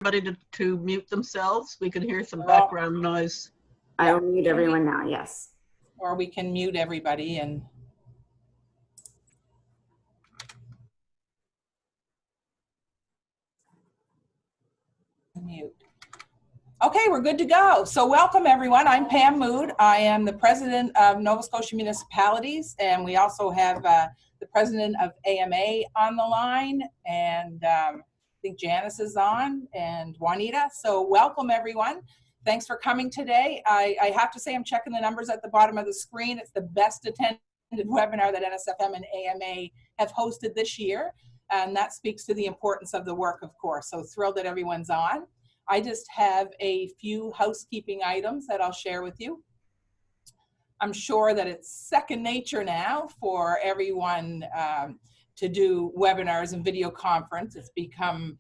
everybody to mute themselves? We can hear some background noise. I will mute everyone now, yes. Or we can mute everybody and mute. Okay, we're good to go. So welcome everyone. I'm Pam Mood. I am the president of Nova Scotia Municipalities, and we also have the president of AMA on the line, and I think Janice is on, and Juanita. So welcome everyone. Thanks for coming today. I have to say I'm checking the numbers at the bottom of the screen. It's the best attended webinar that NSFM and AMA have hosted this year, and that speaks to the importance of the work, of course. So thrilled that everyone's on. I just have a few housekeeping items that I'll share with you. I'm sure that it's second nature now for everyone to do webinars and video conference. It's become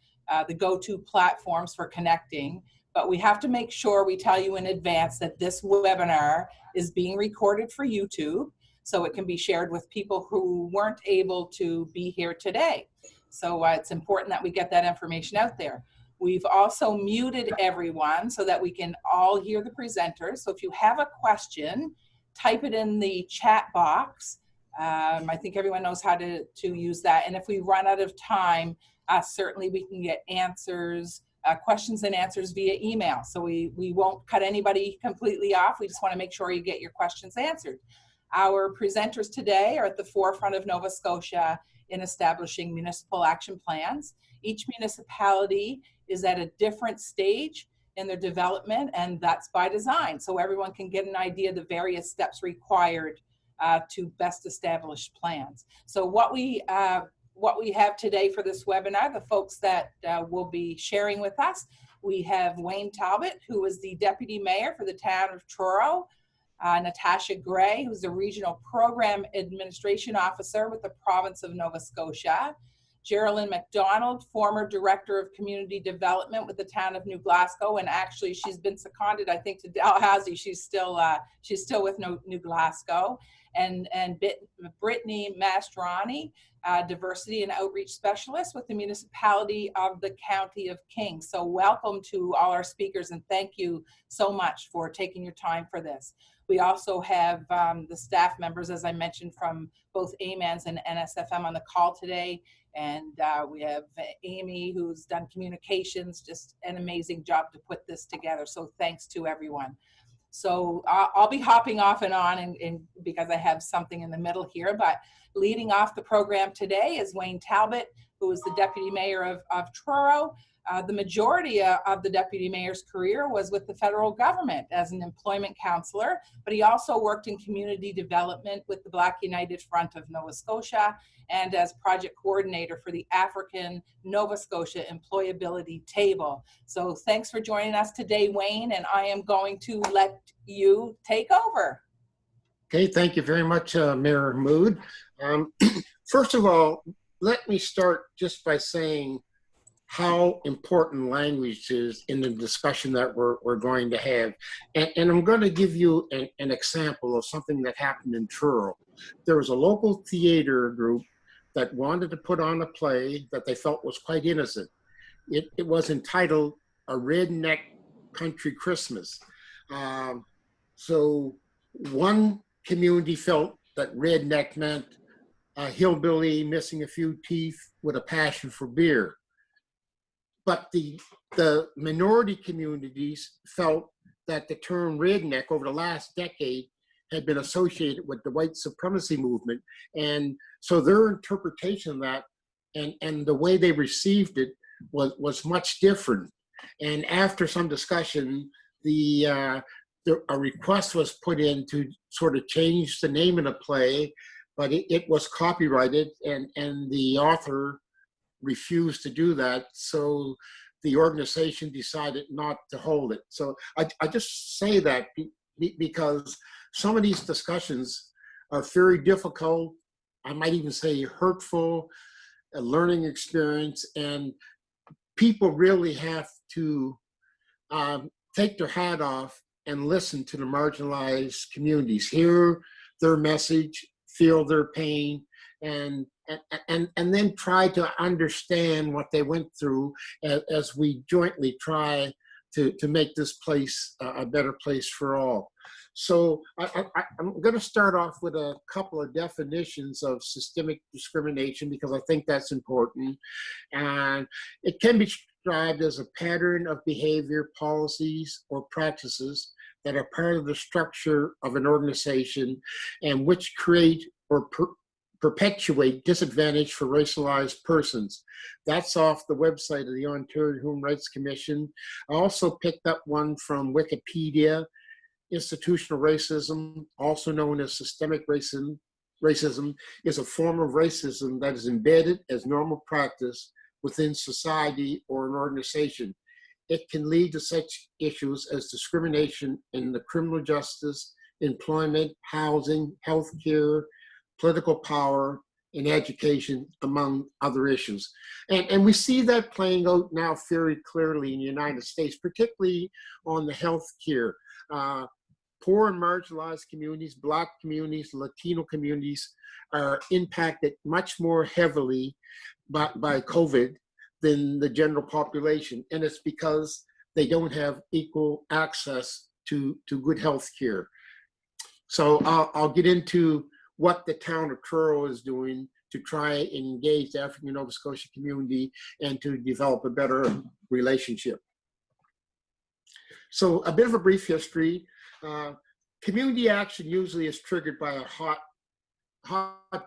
the go-to platforms for connecting, but we have to make sure we tell you in advance that this webinar is being recorded for YouTube, so it can be shared with people who weren't able to be here today. So it's important that we get that information out there. We've also muted everyone so that we can all hear the presenters. So if you have a question, type it in the chat box. I think everyone knows how to use that. And if we run out of time, certainly we can get answers, questions and answers via email. So we won't cut anybody completely off. We just want to make sure you get your questions answered. Our presenters today are at the forefront of Nova Scotia in establishing municipal action plans. Each municipality is at a different stage in their development, and that's by design, so everyone can get an idea of the various steps required to best establish plans. So what we have today for this webinar, the folks that will be sharing with us, we have Wayne Talbot, who is the Deputy Mayor for the town of Truro, Natasha Gray, who's the Regional Program Administration Officer with the province of Nova Scotia, Geraldine McDonald, former Director of Community Development with the town of New Glasgow, and actually she's been seconded, I think, to Dalhousie. She's still with New Glasgow, and Brittany Mastrani, Diversity and Outreach Specialist with the Municipality of the County of Kings. So welcome to all our speakers, and thank you so much for taking your time for this. We also have the staff members, as I mentioned, from both AMANS and NSFM on the call today. And we have Amy, who's done communications, just an amazing job to put this together. So thanks to everyone. So I'll be hopping off and on and because I have something in the middle here, but leading off the program today is Wayne Talbot, who is the Deputy Mayor of Truro. The majority of the Deputy Mayor's career was with the federal government as an employment counselor, but he also worked in community development with the Black United Front of Nova Scotia and as project coordinator for the African Nova Scotia Employability Table. So thanks for joining us today, Wayne, and I am going to let you take over. Okay, thank you very much, Mayor Mood. First of all, let me start just by saying how important language is in the discussion that we're going to have. And I'm going to give you an example of something that happened in Truro. There was a local theater group that wanted to put on a play that they felt was quite innocent. It was entitled A Redneck Country Christmas. So one community felt that redneck meant a hillbilly missing a few teeth with a passion for beer. But the minority communities felt that the term redneck over the last decade had been associated with the white supremacy movement. And so their interpretation of that and the way they received it was much different. And after some discussion, a request was put in to sort of change the name of the play, but it was copyrighted and the author refused to do that, so the organization decided not to hold it. So I just say that because some of these discussions are very difficult, I might even say hurtful, a learning experience, and people really have to take their hat off and listen to the marginalized communities, hear their message, feel their pain, and then try to understand what they went through as we jointly try to make this place a better place for all. So I'm going to start off with a couple of definitions of systemic discrimination because I think that's important. And it can be described as a pattern of behavior, policies, or practices that are part of the structure of an organization and which create or perpetuate disadvantage for racialized persons. That's off the website of the Ontario Human Rights Commission. I also picked up one from Wikipedia. Institutional racism, also known as systemic racism, is a form of racism that is embedded as normal practice within society or an organization. It can lead to such issues as discrimination in the criminal justice, employment, housing, healthcare, political power, and education, among other issues. And we see that playing out now very clearly in the United States, particularly on the healthcare. Poor and marginalized communities, Black communities, Latino communities are impacted much more heavily by COVID than the general population. And it's because they don't have equal access to good health care. So I'll get into what the town of Truro is doing to try and engage the African Nova Scotia community and to develop a better relationship. So a bit of a brief history. Community action usually is triggered by a hot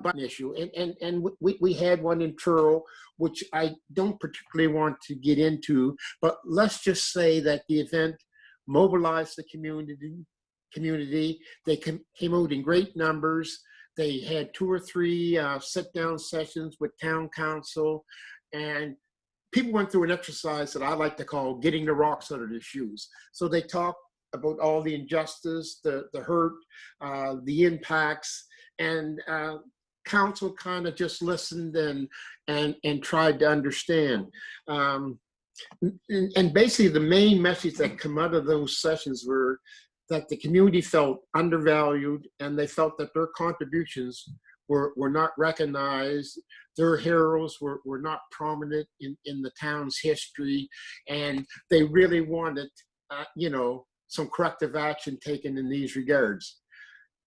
button issue, and we had one in Truro, which I don't particularly want to get into, but let's just say that the event mobilized the community. They came out in great numbers. They had 2 or 3 sit-down sessions with town council, and people went through an exercise that I like to call getting the rocks out of their shoes. So they talked about all the injustice, the hurt, the impacts, and council kind of just listened and tried to understand. And basically the main message that came out of those sessions were that the community felt undervalued and they felt that their contributions were not recognized. Their heroes were not prominent in the town's history, and they really wanted, some corrective action taken in these regards.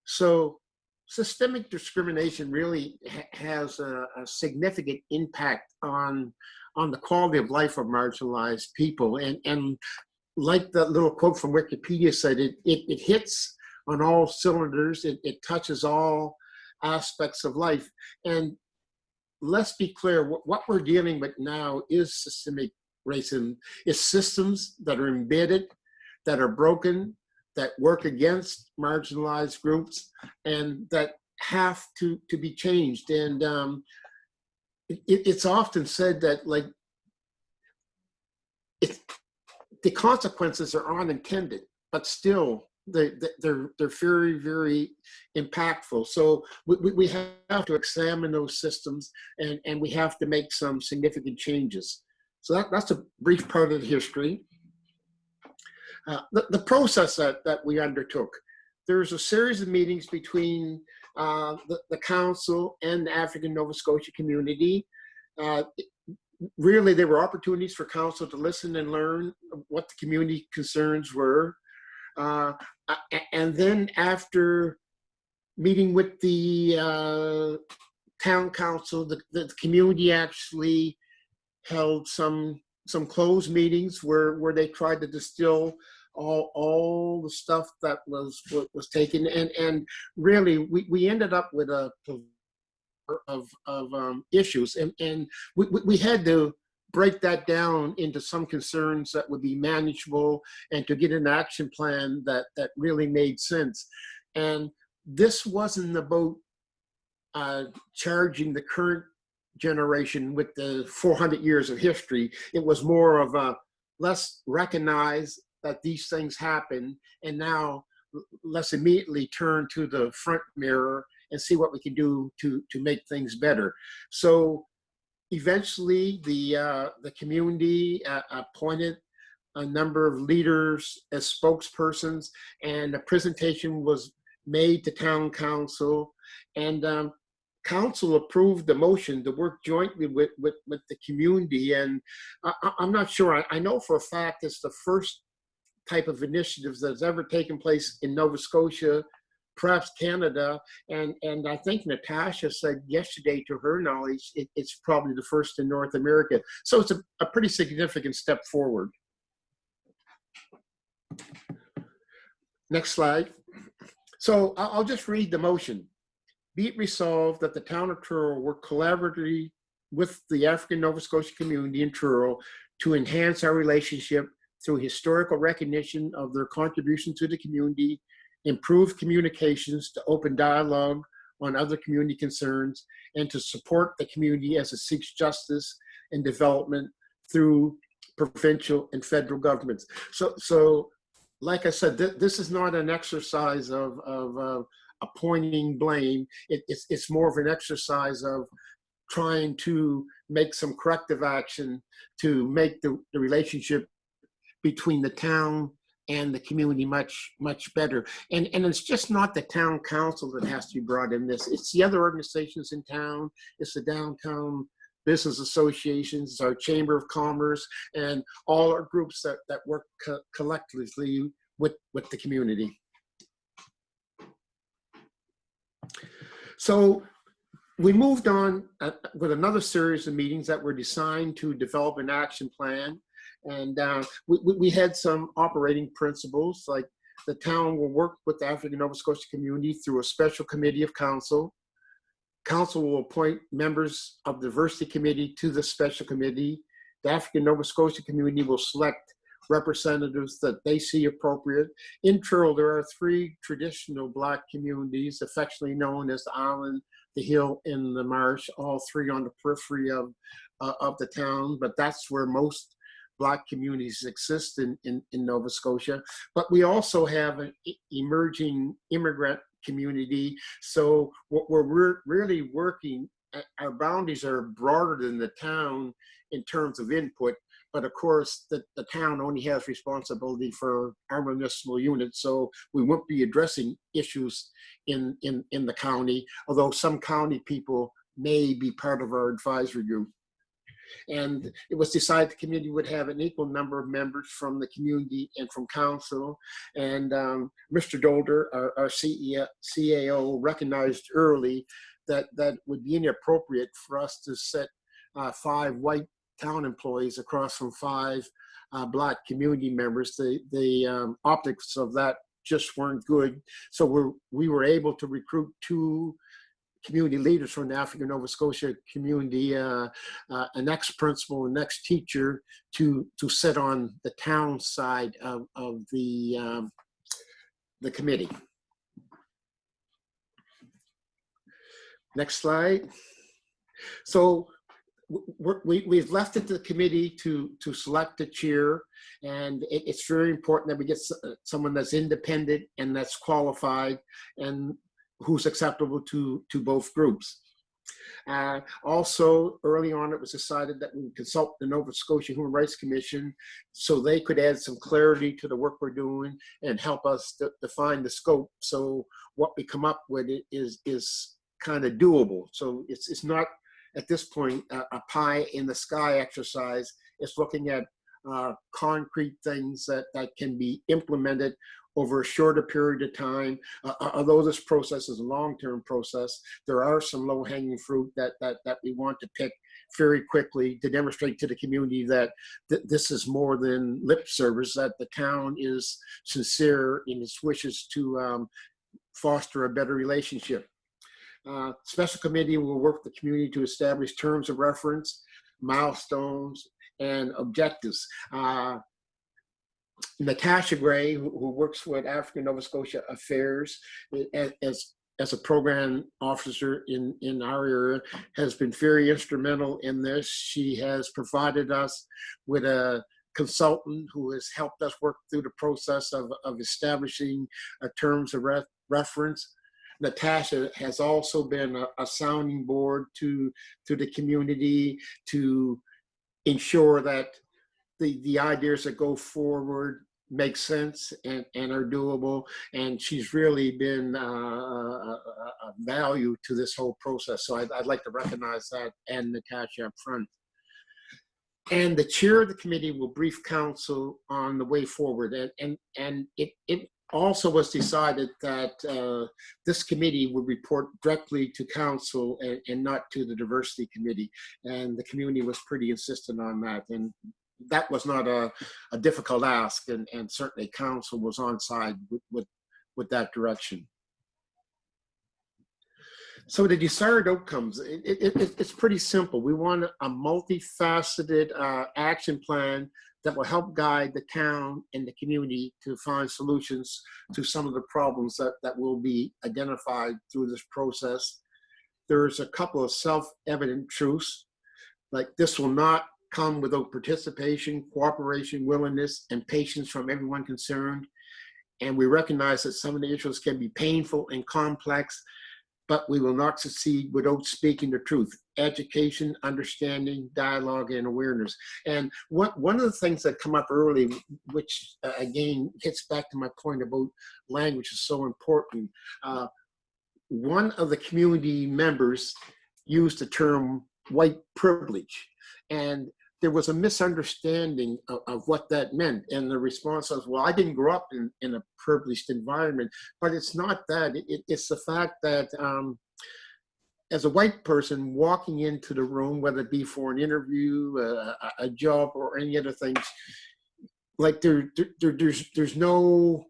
So systemic discrimination really has a significant impact on the quality of life of marginalized people. And like that little quote from Wikipedia said, it hits on all cylinders. It touches all aspects of life. And let's be clear, what we're dealing with now is systemic racism. It's systems that are embedded, that are broken, that work against marginalized groups, and that have to be changed. And it's often said that the consequences are unintended, but still they're very, very impactful. So we have to examine those systems, and we have to make some significant changes. So that's a brief part of the history. The process that we undertook, there's a series of meetings between the council and the African Nova Scotia community. Really, there were opportunities for council to listen and learn what the community concerns were. And then after meeting with the town council, the community actually held some closed meetings where they tried to distill all the stuff that was taken, and really we ended up with a of issues, and we had to break that down into some concerns that would be manageable and to get an action plan that really made sense. And this wasn't about charging the current generation with the 400 years of history. It was more of a, let's recognize that these things happen, and now let's immediately turn to the front mirror and see what we can do to make things better. So eventually the community appointed a number of leaders as spokespersons, and a presentation was made to town council, and council approved the motion to work jointly with the community. And I'm not sure, I know for a fact it's the first type of initiatives that's ever taken place in Nova Scotia, perhaps Canada, and I think Natasha said yesterday, to her knowledge, it's probably the first in North America. So it's a pretty significant step forward. Next slide. So I'll just read the motion. Be it resolved that the town of Truro work collaboratively with the African Nova Scotia community in Truro to enhance our relationship through historical recognition of their contribution to the community, improve communications to open dialogue on other community concerns, and to support the community as it seeks justice and development through provincial and federal governments. So like I said, this is not an exercise of appointing blame. It's more of an exercise of trying to make some corrective action to make the relationship between the town and the community much better. And it's just not the town council that has to be brought in this. It's the other organizations in town. It's the downtown business associations, our Chamber of Commerce, and all our groups that work collectively with the community. So we moved on with another series of meetings that were designed to develop an action plan. And we had some operating principles, like the town will work with the African Nova Scotia community through a special committee of council. Council will appoint members of the diversity committee to the special committee. The African Nova Scotia community will select representatives that they see appropriate. In Truro, there are 3 traditional Black communities, affectionately known as the Island, the Hill, and the Marsh, all 3 on the periphery of the town, but that's where most Black communities exist in Nova Scotia. But we also have an emerging immigrant community. So what we're really working, our boundaries are broader than the town in terms of input, but of course the town only has responsibility for our municipal unit, so we won't be addressing issues in the county, although some county people may be part of our advisory group. And it was decided the committee would have an equal number of members from the community and from council. And Mr. Dolder, our CAO, recognized early that it would be inappropriate for us to set 5 white town employees across from 5 Black community members. The optics of that just weren't good. So we were able to recruit 2 community leaders from the African Nova Scotia community, an ex-principal, an ex-teacher, to sit on the town side of the committee. Next slide. So we've left it to the committee to select a chair, and it's very important that we get someone that's independent and that's qualified and who's acceptable to both groups. Also, early on, it was decided that we would consult the Nova Scotia Human Rights Commission so they could add some clarity to the work we're doing and help us define the scope. So what we come up with is kind of doable. So it's not, at this point, a pie in the sky exercise. It's looking at concrete things that can be implemented over a shorter period of time. Although this process is a long-term process, there are some low-hanging fruit that we want to pick very quickly to demonstrate to the community that this is more than lip service, that the town is sincere in its wishes to foster a better relationship. Special committee will work with the community to establish terms of reference, milestones, and objectives. Natasha Gray, who works with African Nova Scotia Affairs as a program officer in our area, has been very instrumental in this. She has provided us with a consultant who has helped us work through the process of establishing terms of reference. Natasha has also been a sounding board to the community to ensure that the ideas that go forward make sense and are doable. And she's really been a value to this whole process. So I'd like to recognize that and Natasha up front. And the chair of the committee will brief council on the way forward. And it also was decided that this committee would report directly to council and not to the diversity committee. And the community was pretty insistent on that. And that was not a difficult ask. And certainly council was on side with that direction. So the desired outcomes, it's pretty simple. We want a multifaceted action plan that will help guide the town and the community to find solutions to some of the problems that will be identified through this process. There's a couple of self-evident truths, like this will not come without participation, cooperation, willingness, and patience from everyone concerned. And we recognize that some of the issues can be painful and complex, but we will not succeed without speaking the truth. Education, understanding, dialogue, and awareness. And one of the things that come up early, which again gets back to my point about language is so important. One of the community members used the term white privilege, and there was a misunderstanding of what that meant. And the response was, well, I didn't grow up in a privileged environment, but it's not that. It's the fact that as a white person walking into the room, whether it be for an interview, a job, or any other things, like there's no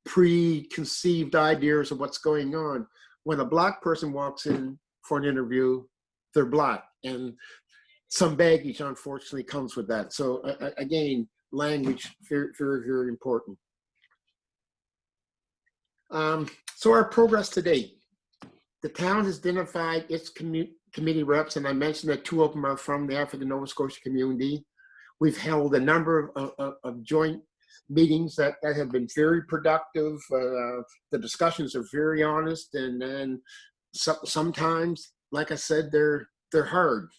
preconceived ideas of what's going on. When a Black person walks in for an interview, they're Black. And some baggage, unfortunately, comes with that. So again, language, very, very, very important. So our progress to date. The town has identified its committee reps, and I mentioned that 2 of them are from the African Nova Scotia community. We've held a number of joint meetings that have been very productive. The discussions are very honest, and then sometimes, like I said, they're hard.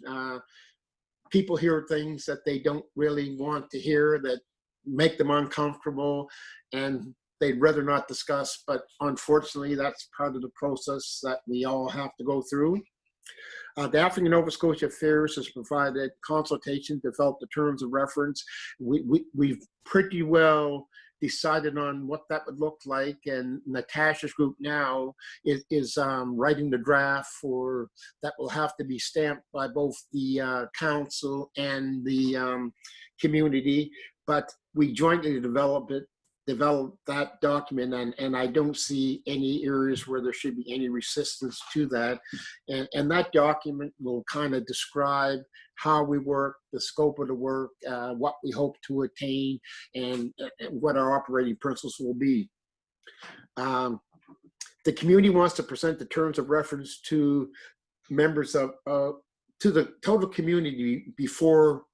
People hear things that they don't really want to hear, that make them uncomfortable, and they'd rather not discuss, but unfortunately that's part of the process that we all have to go through. The African Nova Scotia Affairs has provided consultation, developed the terms of reference. We've pretty well decided on what that would look like, and Natasha's group now is writing the draft for that will have to be stamped by both the council and the community, but we jointly develop that document, and I don't see any areas where there should be any resistance to that. And that document will kind of describe how we work, the scope of the work, what we hope to attain, and what our operating principles will be. The community wants to present the terms of reference to members of, to the total community before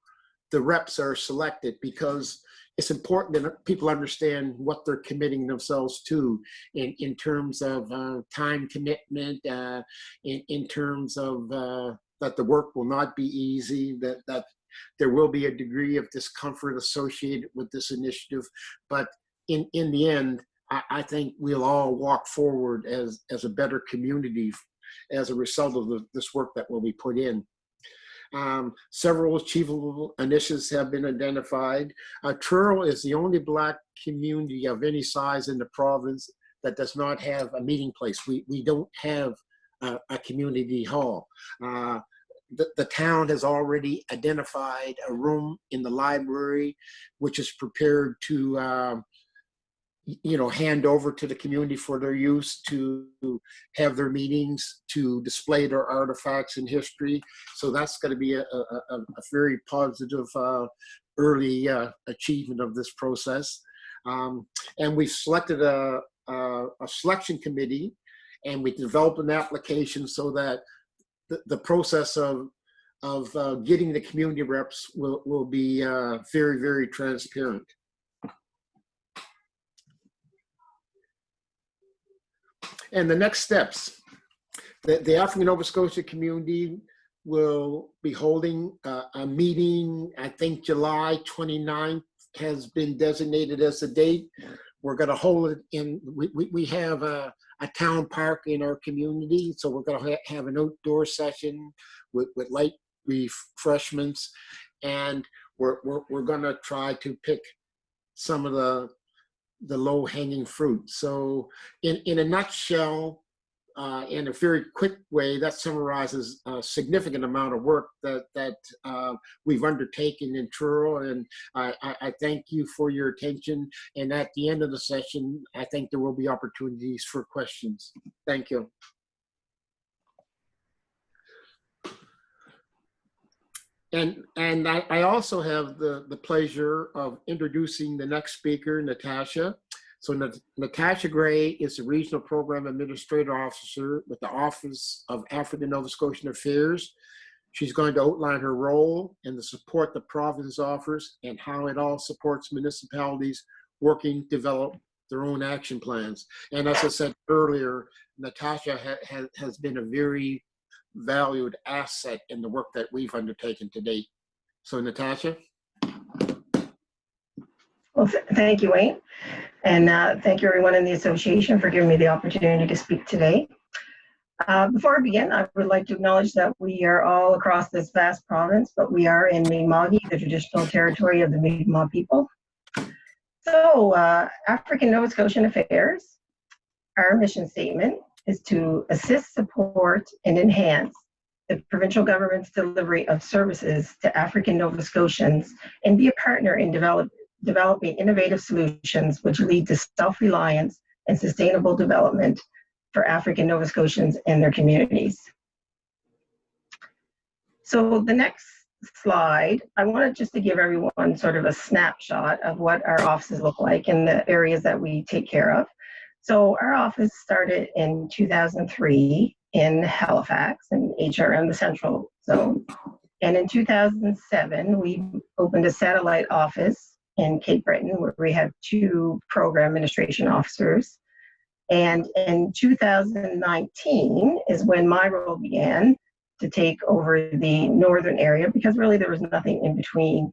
the reps are selected, because it's important that people understand what they're committing themselves to in terms of time commitment, in terms of that the work will not be easy, that there will be a degree of discomfort associated with this initiative. But in the end, I think we'll all walk forward as a better community as a result of this work that will be put in. Several achievable initiatives have been identified. Truro is the only Black community of any size in the province that does not have a meeting place. We don't have a community hall. The town has already identified a room in the library, which is prepared to hand over to the community for their use, to have their meetings, to display their artifacts and history. So that's going to be a very positive early achievement of this process. And we've selected a selection committee, and we developed an application so that the process of getting the community reps will be very, very transparent. And the next steps, the African Nova Scotia community will be holding a meeting, I think July 29th has been designated as the date. We're going to hold it in, we have a town park in our community, so we're going to have an outdoor session with light refreshments, and we're going to try to pick some of the low-hanging fruit. So in a nutshell, in a very quick way, that summarizes a significant amount of work that we've undertaken in Truro, and I thank you for your attention. And at the end of the session, I think there will be opportunities for questions. Thank you. And I also have the pleasure of introducing the next speaker, Natasha. So Natasha Gray is the Regional Program Administrator Officer with the Office of African Nova Scotian Affairs. She's going to outline her role and the support the province offers and how it all supports municipalities working to develop their own action plans. And as I said earlier, Natasha has been a very valued asset in the work that we've undertaken to date. So Natasha. Well, thank you, Wayne. And thank you everyone in the association for giving me the opportunity to speak today. Before I begin, I would like to acknowledge that we are all across this vast province, but we are in Mi'kmaq, the traditional territory of the Mi'kmaq people. So African Nova Scotian Affairs, our mission statement is to assist, support, and enhance the provincial government's delivery of services to African Nova Scotians and be a partner in developing innovative solutions which lead to self-reliance and sustainable development for African Nova Scotians and their communities. So the next slide, I wanted just to give everyone sort of a snapshot of what our offices look like in the areas that we take care of. So our office started in 2003 in Halifax in HRM, the Central Zone. And in 2007, we opened a satellite office in Cape Breton where we have 2 program administration officers. And in 2019 is when my role began to take over the northern area, because really there was nothing in between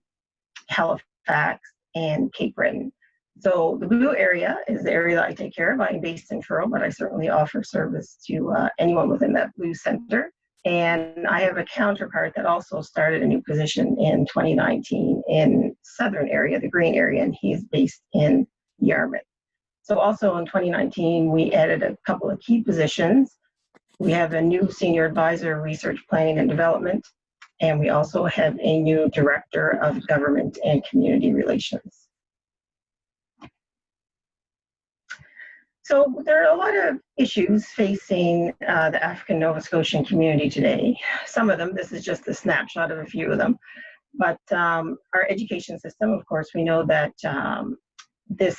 Halifax and Cape Breton. So the blue area is the area that I take care of. I'm based in Truro, but I certainly offer service to anyone within that blue center. And I have a counterpart that also started a new position in 2019 in southern area, the green area, and he's based in Yarmouth. So also in 2019, we added a couple of key positions. We have a new senior advisor, research planning and development, and we also have a new director of government and community relations. So there are a lot of issues facing the African Nova Scotian community today. Some of them, this is just a snapshot of a few of them, but our education system, of course, we know that this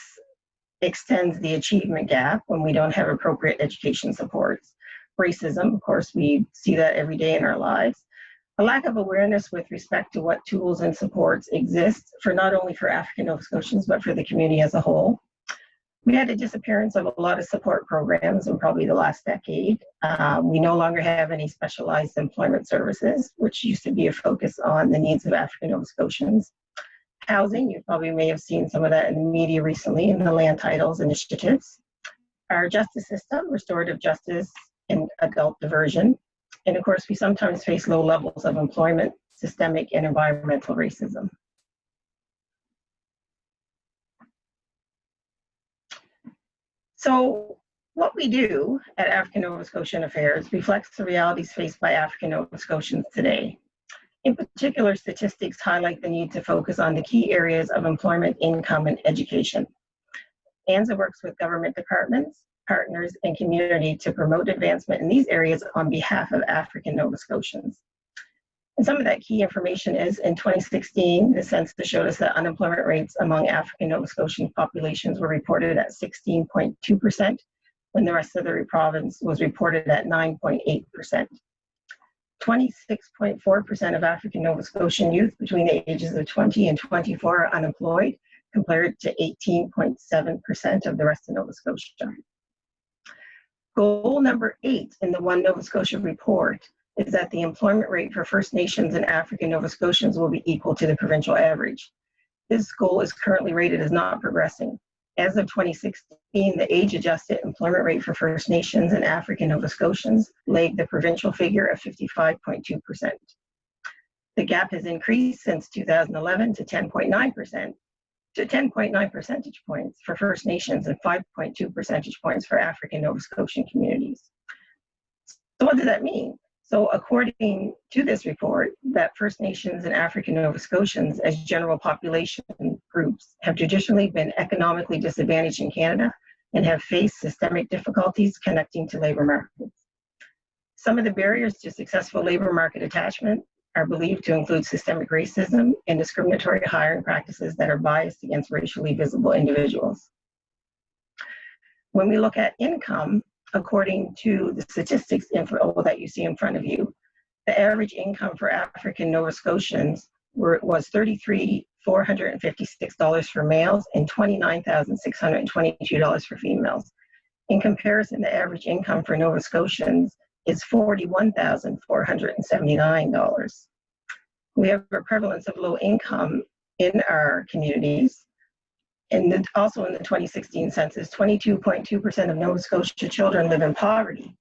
extends the achievement gap when we don't have appropriate education supports. Racism, of course, we see that every day in our lives. A lack of awareness with respect to what tools and supports exist for not only for African Nova Scotians, but for the community as a whole. We had a disappearance of a lot of support programs in probably the last decade. We no longer have any specialized employment services, which used to be a focus on the needs of African Nova Scotians. Housing, you probably may have seen some of that in the media recently in the land titles initiatives. Our justice system, restorative justice and adult diversion. And of course, we sometimes face low levels of employment, systemic and environmental racism. So what we do at African Nova Scotian Affairs reflects the realities faced by African Nova Scotians today. In particular, statistics highlight the need to focus on the key areas of employment, income, and education. ANZA works with government departments, partners, and community to promote advancement in these areas on behalf of African Nova Scotians. And some of that key information is in 2016, the census showed us that unemployment rates among African Nova Scotian populations were reported at 16.2%, when the rest of the province was reported at 9.8%. 26.4% of African Nova Scotian youth between the ages of 20 and 24 are unemployed, compared to 18.7% of the rest of Nova Scotia. Goal number 8 in the One Nova Scotia report is that the employment rate for First Nations and African Nova Scotians will be equal to the provincial average. this goal is currently rated as not progressing. As of 2016, the age-adjusted employment rate for First Nations and African Nova Scotians lagged the provincial figure of 55.2%. The gap has increased since 2011 to 10.9 percentage points for First Nations and 5.2 percentage points for African Nova Scotian communities. So what does that mean? So according to this report, that First Nations and African Nova Scotians as general population groups have traditionally been economically disadvantaged in Canada and have faced systemic difficulties connecting to labor markets. Some of the barriers to successful labor market attachment are believed to include systemic racism and discriminatory hiring practices that are biased against racially visible individuals. When we look at income, according to the statistics info that you see in front of you, the average income for African Nova Scotians was $33,456 for males and $29,622 for females. In comparison, the average income for Nova Scotians is $41,479. We have a prevalence of low income in our communities. And also in the 2016 census, 22.2% of Nova Scotia children live in poverty,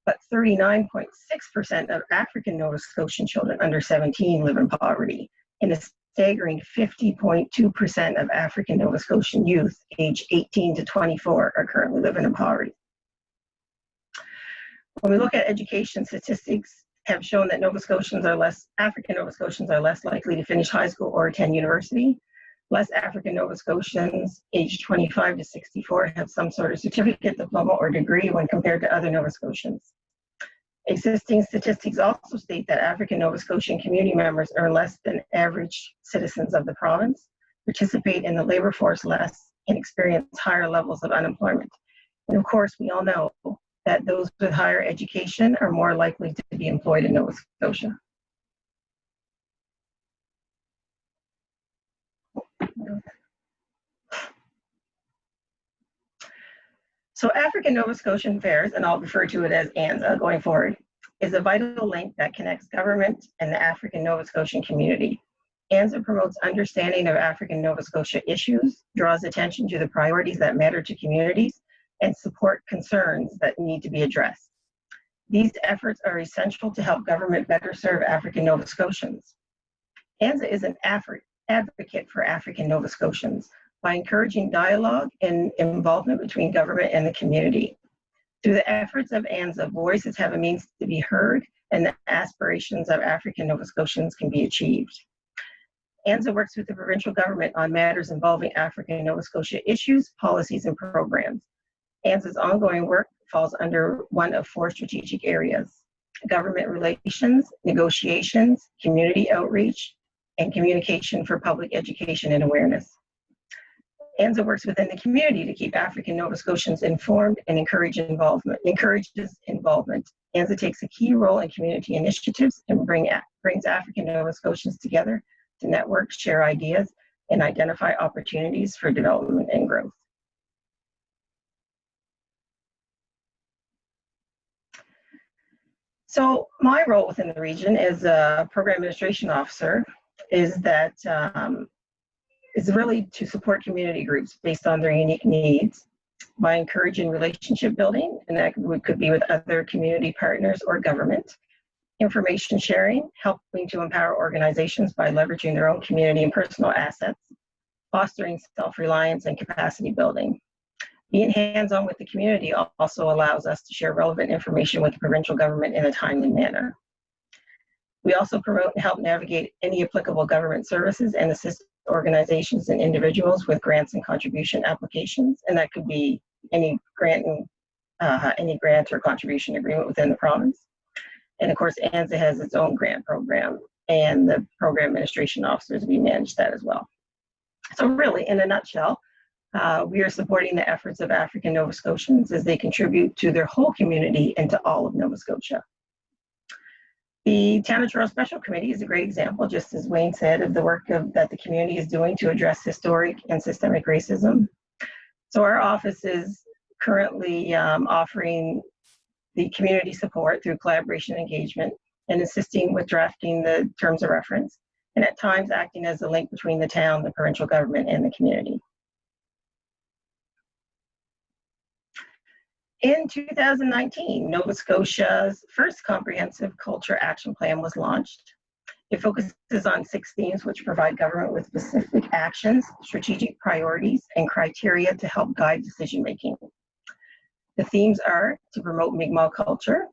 but 39.6% of African Nova Scotian children under 17 live in poverty, and a staggering 50.2% of African Nova Scotian youth aged 18 to 24 are currently living in poverty. When we look at education, statistics have shown that African Nova Scotians are less likely to finish high school or attend university. Less African Nova Scotians aged 25 to 64 have some sort of certificate, diploma, or degree when compared to other Nova Scotians. Existing statistics also state that African Nova Scotian community members earn less than average citizens of the province, participate in the labor force less, and experience higher levels of unemployment. And of course, we all know that those with higher education are more likely to be employed in Nova Scotia. So African Nova Scotian Affairs, and I'll refer to it as ANZA going forward, is a vital link that connects government and the African Nova Scotian community. ANZA promotes understanding of African Nova Scotia issues, draws attention to the priorities that matter to communities, and support concerns that need to be addressed. These efforts are essential to help government better serve African Nova Scotians. ANZA is an advocate for African Nova Scotians by encouraging dialogue and involvement between government and the community. Through the efforts of ANZA, voices have a means to be heard and the aspirations of African Nova Scotians can be achieved. ANZA works with the provincial government on matters involving African Nova Scotia issues, policies, and programs. ANZA's ongoing work falls under one of 4 strategic areas: government relations, negotiations, community outreach, and communication for public education and awareness. ANZA works within the community to keep African Nova Scotians informed and encourages involvement. ANZA takes a key role in community initiatives and brings African Nova Scotians together to network, share ideas, and identify opportunities for development and growth. So my role within the region as a program administration officer is really to support community groups based on their unique needs by encouraging relationship building, and that could be with other community partners or government, information sharing, helping to empower organizations by leveraging their own community and personal assets, fostering self-reliance and capacity building. Being hands-on with the community also allows us to share relevant information with the provincial government in a timely manner. We also promote and help navigate any applicable government services and assist organizations and individuals with grants and contribution applications, and that could be any grant or contribution agreement within the province. And of course, ANZA has its own grant program, and the program administration officers, we manage that as well. So really, in a nutshell, we are supporting the efforts of African Nova Scotians as they contribute to their whole community and to all of Nova Scotia. The Town of Truro Special Committee is a great example, just as Wayne said, of the work that the community is doing to address historic and systemic racism. So our office is currently offering the community support through collaboration and engagement and assisting with drafting the terms of reference and at times acting as the link between the town, the provincial government, and the community. In 2019, Nova Scotia's first comprehensive culture action plan was launched. It focuses on 6 themes which provide government with specific actions, strategic priorities, and criteria to help guide decision-making. The themes are to promote Mi'kmaq culture,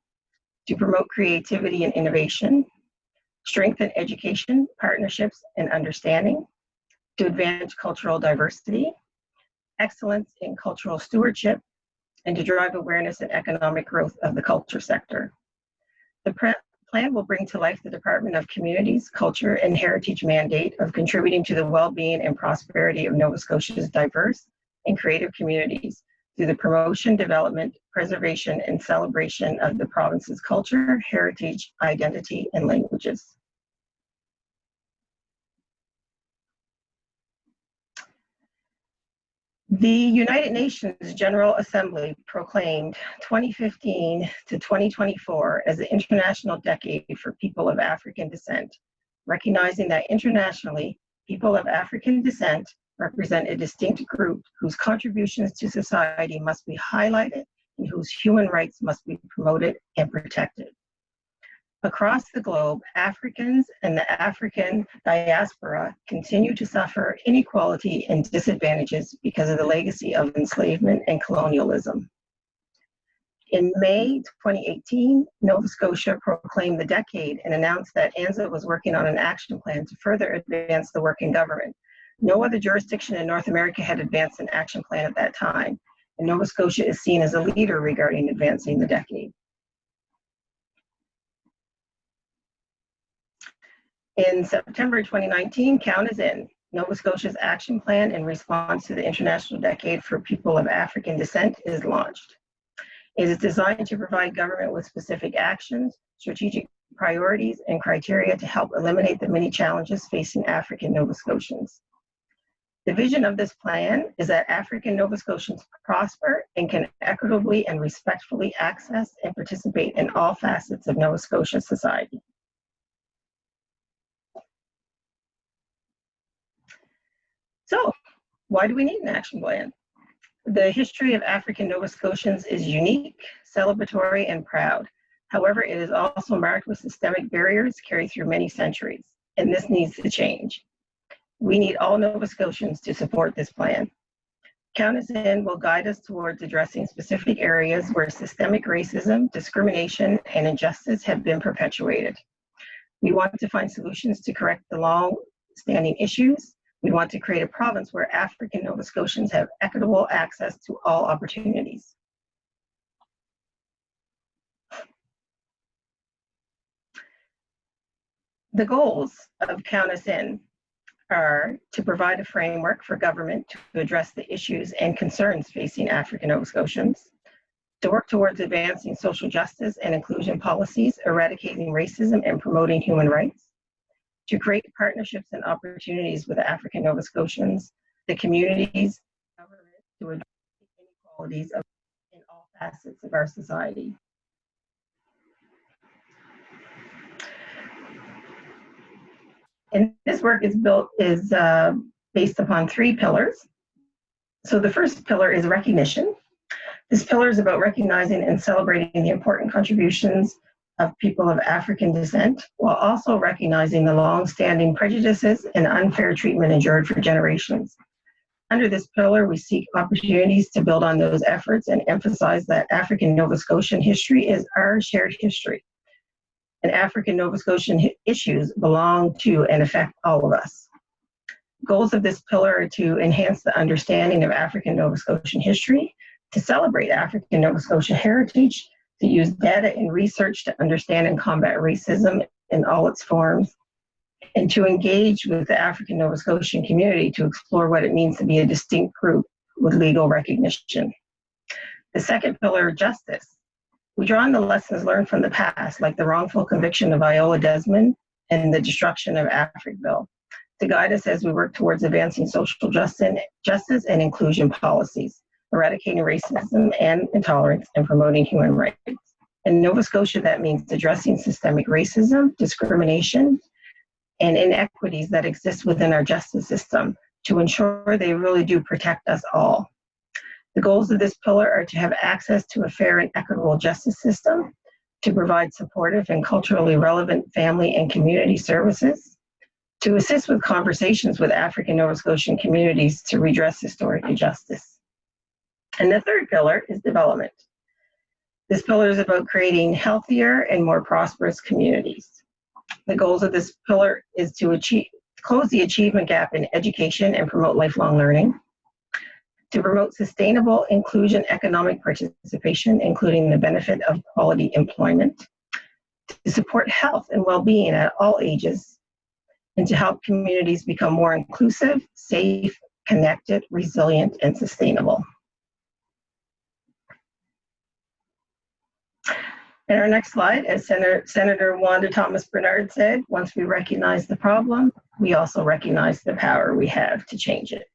to promote creativity and innovation, strengthen education, partnerships, and understanding, to advance cultural diversity, excellence in cultural stewardship, and to drive awareness and economic growth of the culture sector. The plan will bring to life the Department of Communities, Culture, and Heritage mandate of contributing to the well-being and prosperity of Nova Scotia's diverse and creative communities through the promotion, development, preservation, and celebration of the province's culture, heritage, identity, and languages. The United Nations General Assembly proclaimed 2015 to 2024 as the International Decade for People of African Descent, recognizing that internationally, people of African descent represent a distinct group whose contributions to society must be highlighted and whose human rights must be promoted and protected. Across the globe, Africans and the African diaspora continue to suffer inequality and disadvantages because of the legacy of enslavement and colonialism. In May 2018, Nova Scotia proclaimed the decade and announced that ANZA was working on an action plan to further advance the work in government. No other jurisdiction in North America had advanced an action plan at that time, and Nova Scotia is seen as a leader regarding advancing the decade. In September 2019, Count Us In, Nova Scotia's action plan in response to the International Decade for People of African Descent is launched. It is designed to provide government with specific actions, strategic priorities, and criteria to help eliminate the many challenges facing African Nova Scotians. The vision of this plan is that African Nova Scotians prosper and can equitably and respectfully access and participate in all facets of Nova Scotia society. So, why do we need an action plan? The history of African Nova Scotians is unique, celebratory, and proud. However, it is also marked with systemic barriers carried through many centuries, and this needs to change. We need all Nova Scotians to support this plan. Count Us In will guide us towards addressing specific areas where systemic racism, discrimination, and injustice have been perpetuated. We want to find solutions to correct the long-standing issues. We want to create a province where African Nova Scotians have equitable access to all opportunities. The goals of Count Us In are to provide a framework for government to address the issues and concerns facing African Nova Scotians, to work towards advancing social justice and inclusion policies, eradicating racism and promoting human rights, to create partnerships and opportunities with African Nova Scotians, the communities, government, to address inequalities in all facets of our society. And this work is based upon 3 pillars. So the first pillar is recognition. This pillar is about recognizing and celebrating the important contributions of people of African descent, while also recognizing the long-standing prejudices and unfair treatment endured for generations. Under this pillar, we seek opportunities to build on those efforts and emphasize that African Nova Scotian history is our shared history. And African Nova Scotian issues belong to and affect all of us. Goals of this pillar are to enhance the understanding of African Nova Scotian history, to celebrate African Nova Scotian heritage, to use data and research to understand and combat racism in all its forms, and to engage with the African Nova Scotian community to explore what it means to be a distinct group with legal recognition. The second pillar, justice. We draw on the lessons learned from the past, like the wrongful conviction of Viola Desmond and the destruction of Africville, to guide us as we work towards advancing social justice and inclusion policies, eradicating racism and intolerance, and promoting human rights. In Nova Scotia, that means addressing systemic racism, discrimination, and inequities that exist within our justice system to ensure they really do protect us all. The goals of this pillar are to have access to a fair and equitable justice system, to provide supportive and culturally relevant family and community services, to assist with conversations with African Nova Scotian communities to redress historic injustice. And the third pillar is development. This pillar is about creating healthier and more prosperous communities. The goals of this pillar is to close the achievement gap in education and promote lifelong learning, to promote sustainable inclusion, economic participation, including the benefit of quality employment, to support health and well-being at all ages, and to help communities become more inclusive, safe, connected, resilient, and sustainable. And our next slide, as Senator Wanda Thomas Bernard said, once we recognize the problem, we also recognize the power we have to change it.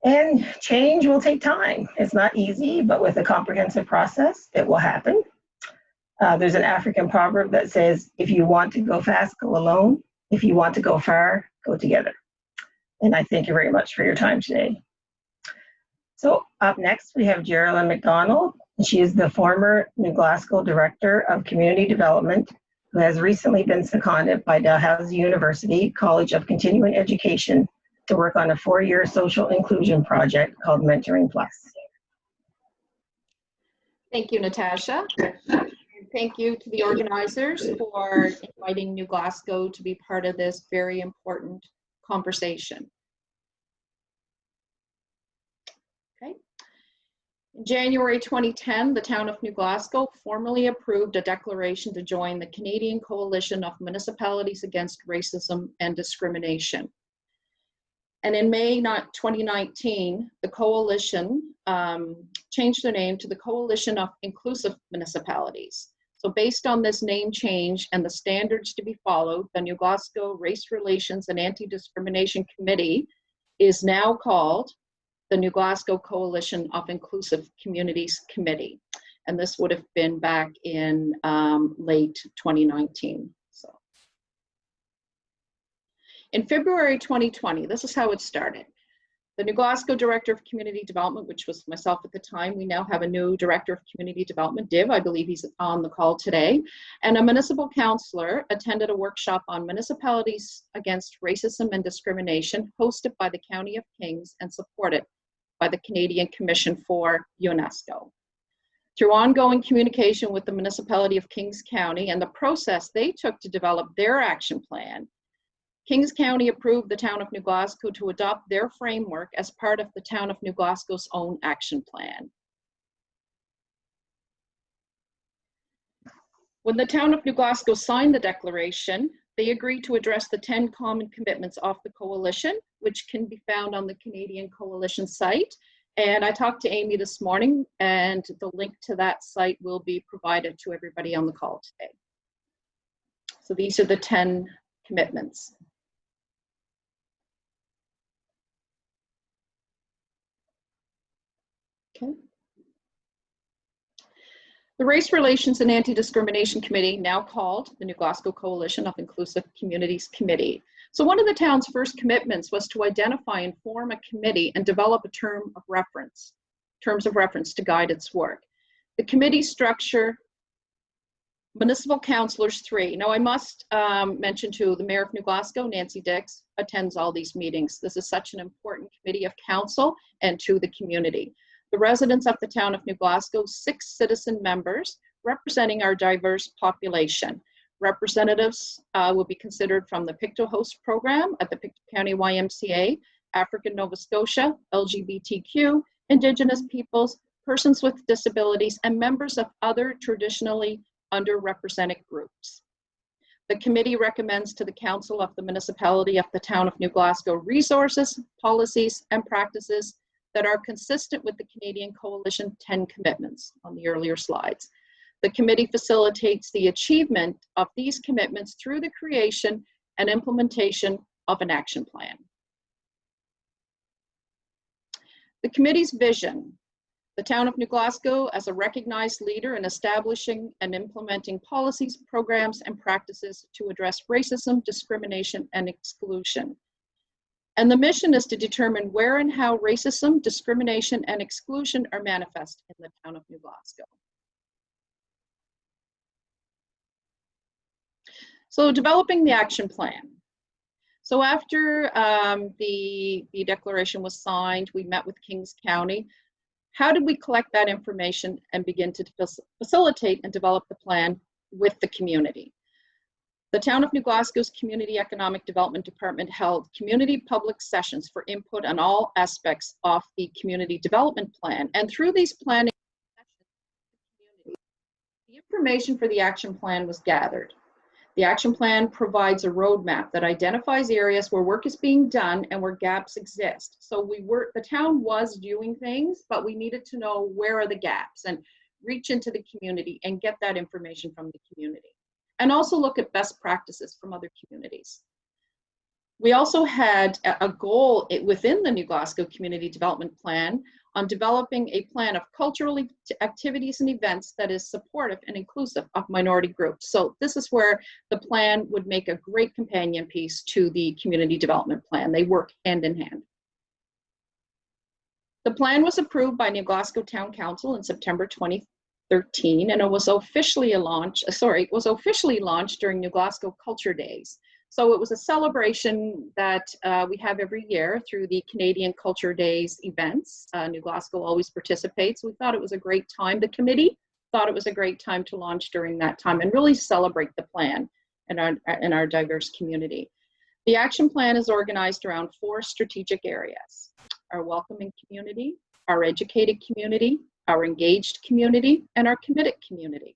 And change will take time. It's not easy, but with a comprehensive process, it will happen. There's an African proverb that says, if you want to go fast, go alone. If you want to go far, go together. And I thank you very much for your time today. So up next, we have Geraldine McDonald. She is the former New Glasgow Director of Community Development, who has recently been seconded by Dalhousie University College of Continuing Education to work on a 4-year social inclusion project called Mentoring Plus. Thank you, Natasha. And thank you to the organizers for inviting New Glasgow to be part of this very important conversation. Okay. In January 2010, the town of New Glasgow formally approved a declaration to join the Canadian Coalition of Municipalities Against Racism and Discrimination. And in May 2019, the coalition changed their name to the Coalition of Inclusive Municipalities. So based on this name change and the standards to be followed, the New Glasgow Race Relations and Anti-Discrimination Committee is now called the New Glasgow Coalition of Inclusive Communities Committee. And this would have been back in late 2019. So in February 2020, this is how it started. The New Glasgow Director of Community Development, which was myself at the time, we now have a new Director of Community Development, Div, I believe he's on the call today, and a municipal councillor attended a workshop on municipalities against racism and discrimination hosted by the County of Kings and supported by the Canadian Commission for UNESCO. Through ongoing communication with the municipality of Kings County and the process they took to develop their action plan, Kings County approved the town of New Glasgow to adopt their framework as part of the town of New Glasgow's own action plan. When the town of New Glasgow signed the declaration, they agreed to address the 10 common commitments of the coalition, which can be found on the Canadian Coalition site. And I talked to Amy this morning, and the link to that site will be provided to everybody on the call today. So these are the 10 commitments. Okay. The Race Relations and Anti-Discrimination Committee, now called the New Glasgow Coalition of Inclusive Communities Committee. So one of the town's first commitments was to identify and form a committee and develop a terms of reference to guide its work. The committee structure, municipal councillors 3. Now I must mention too, the Mayor of New Glasgow, Nancy Dix, attends all these meetings. This is such an important committee of council and to the community. The residents of the town of New Glasgow, 6 citizen members representing our diverse population. Representatives will be considered from the Pictou Host program at the Pictou County YMCA, African Nova Scotia, LGBTQ, Indigenous peoples, persons with disabilities, and members of other traditionally underrepresented groups. The committee recommends to the Council of the Municipality of the Town of New Glasgow resources, policies, and practices that are consistent with the Canadian Coalition 10 commitments on the earlier slides. The committee facilitates the achievement of these commitments through the creation and implementation of an action plan. The committee's vision. The town of New Glasgow as a recognized leader in establishing and implementing policies, programs, and practices to address racism, discrimination, and exclusion. And the mission is to determine where and how racism, discrimination, and exclusion are manifest in the town of New Glasgow. So developing the action plan. So after the declaration was signed, we met with Kings County. How did we collect that information and begin to facilitate and develop the plan with the community? The Town of New Glasgow's Community Economic Development Department held community public sessions for input on all aspects of the community development plan. And through these planning sessions, the information for the action plan was gathered. The action plan provides a roadmap that identifies areas where work is being done and where gaps exist. So the town was doing things, but we needed to know where are the gaps and reach into the community and get that information from the community. And also look at best practices from other communities. We also had a goal within the New Glasgow Community Development Plan on developing a plan of cultural activities and events that is supportive and inclusive of minority groups. So this is where the plan would make a great companion piece to the Community Development Plan. They work hand in hand. The plan was approved by New Glasgow Town Council in September 2013, and it was officially launched during New Glasgow Culture Days. So it was a celebration that we have every year through the Canadian Culture Days events. New Glasgow always participates. We thought it was a great time. The committee thought it was a great time to launch during that time and really celebrate the plan in our diverse community. The action plan is organized around 4 strategic areas: our welcoming community, our educated community, our engaged community, and our committed community.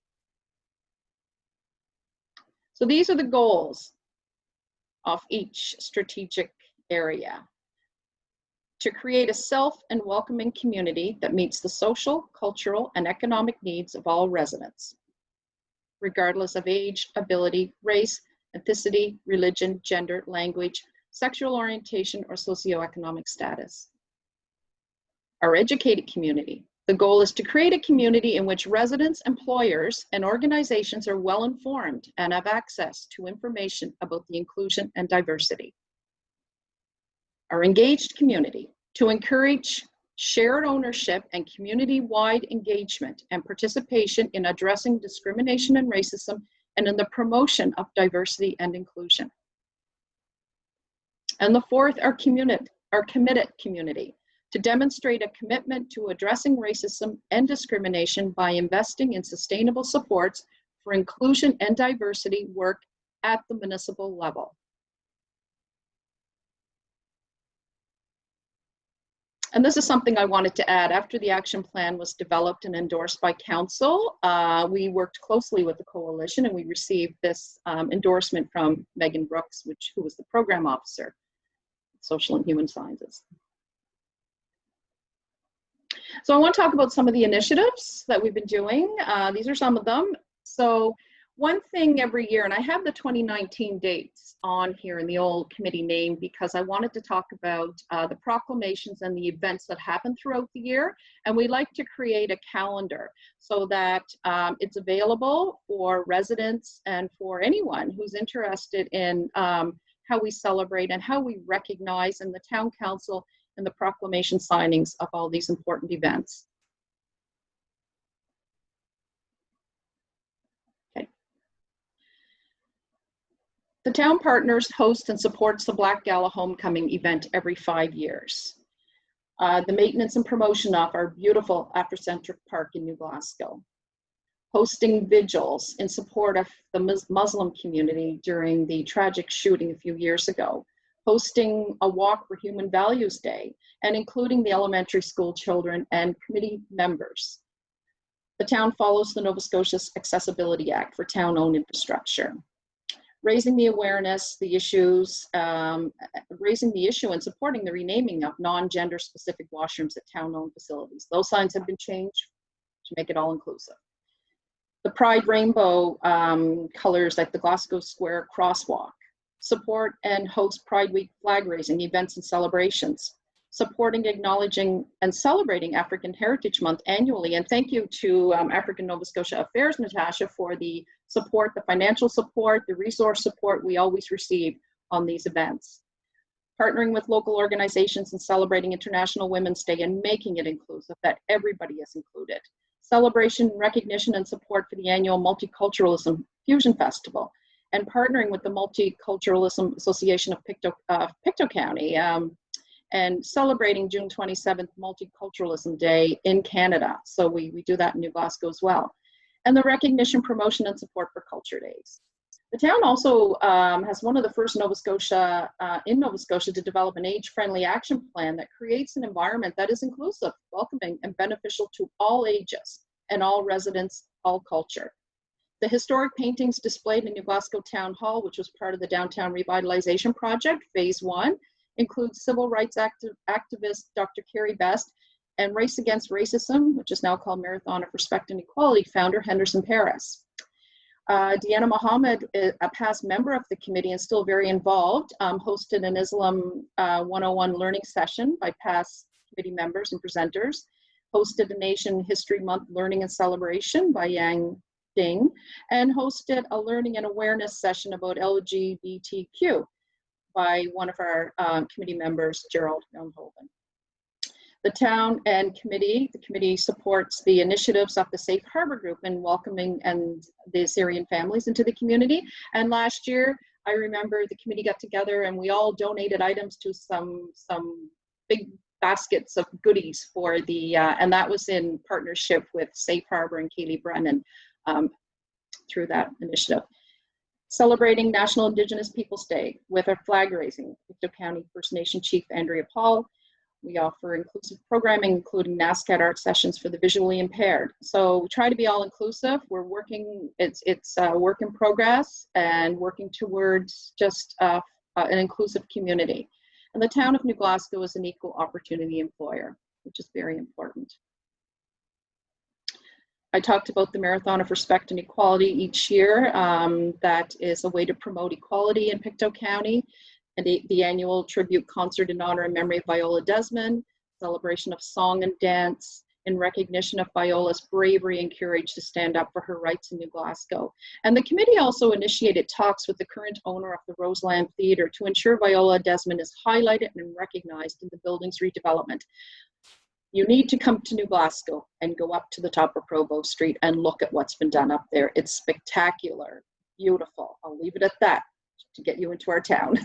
So these are the goals of each strategic area: to create a self and welcoming community that meets the social, cultural, and economic needs of all residents, regardless of age, ability, race, ethnicity, religion, gender, language, sexual orientation, or socioeconomic status. Our educated community. The goal is to create a community in which residents, employers, and organizations are well informed and have access to information about the inclusion and diversity. Our engaged community, to encourage shared ownership and community-wide engagement and participation in addressing discrimination and racism and in the promotion of diversity and inclusion. And the fourth, our committed community, to demonstrate a commitment to addressing racism and discrimination by investing in sustainable supports for inclusion and diversity work at the municipal level. And this is something I wanted to add. After the action plan was developed and endorsed by council, we worked closely with the coalition, and we received this endorsement from Megan Brooks, who was the program officer, Social and Human Sciences. So I want to talk about some of the initiatives that we've been doing. These are some of them. So one thing every year, and I have the 2019 dates on here in the old committee name because I wanted to talk about the proclamations and the events that happen throughout the year. And we like to create a calendar so that it's available for residents and for anyone who's interested in how we celebrate and how we recognize in the town council and the proclamation signings of all these important events. Okay. The town partners host and supports the Black Gala Homecoming event every 5 years. The maintenance and promotion of our beautiful Afrocentric Park in New Glasgow. Hosting vigils in support of the Muslim community during the tragic shooting a few years ago. Hosting a Walk for Human Values Day, and including the elementary school children and committee members. The town follows the Nova Scotia Accessibility Act for town-owned infrastructure. Raising the awareness, the issues, raising the issue and supporting the renaming of non-gender specific washrooms at town-owned facilities. Those signs have been changed to make it all-inclusive. The Pride Rainbow colors like the Glasgow Square crosswalk. Support and host Pride Week flag raising events and celebrations. supporting, acknowledging, and celebrating African Heritage Month annually. And thank you to African Nova Scotia Affairs, Natasha, for the support, the financial support, the resource support we always receive on these events. Partnering with local organizations and celebrating International Women's Day and making it inclusive, that everybody is included. Celebration, recognition, and support for the annual Multiculturalism Fusion Festival, and partnering with the Multiculturalism Association of Pictou County, and celebrating June 27th Multiculturalism Day in Canada. So we do that in New Glasgow as well. And the recognition, promotion, and support for Culture Days. The town also has one of the first in Nova Scotia to develop an age-friendly action plan that creates an environment that is inclusive, welcoming, and beneficial to all ages and all residents, all culture. The historic paintings displayed in New Glasgow Town Hall, which was part of the Downtown Revitalization Project, Phase 1, includes civil rights activist Dr. Carrie Best and Race Against Racism, which is now called Marathon of Respect and Equality, founder Henderson Paris. Deanna Mohammed, a past member of the committee and still very involved, hosted an Islam 101 learning session by past committee members and presenters, hosted a Nation History Month learning and celebration by Yang Ding, and hosted a learning and awareness session about LGBTQ by one of our committee members, Gerald Younghoven. The town and the committee supports the initiatives of the Safe Harbor Group in welcoming the Syrian families into the community. And last year, I remember the committee got together and we all donated items to some big baskets of goodies for the, and that was in partnership with Safe Harbor and Kaylee Brennan through that initiative. Celebrating National Indigenous Peoples Day with our flag raising, Pictou County First Nation Chief Andrea Paul. We offer inclusive programming, including NASCAD art sessions for the visually impaired. So we try to be all inclusive. We're working, it's a work in progress and working towards just an inclusive community. And the town of New Glasgow is an equal opportunity employer, which is very important. I talked about the Marathon of Respect and Equality each year. That is a way to promote equality in Pictou County. And the annual tribute concert in honor and memory of Viola Desmond, celebration of song and dance in recognition of Viola's bravery and courage to stand up for her rights in New Glasgow. And the committee also initiated talks with the current owner of the Roseland Theatre to ensure Viola Desmond is highlighted and recognized in the building's redevelopment. You need to come to New Glasgow and go up to the top of Provost Street and look at what's been done up there. It's spectacular, beautiful. I'll leave it at that to get you into our town.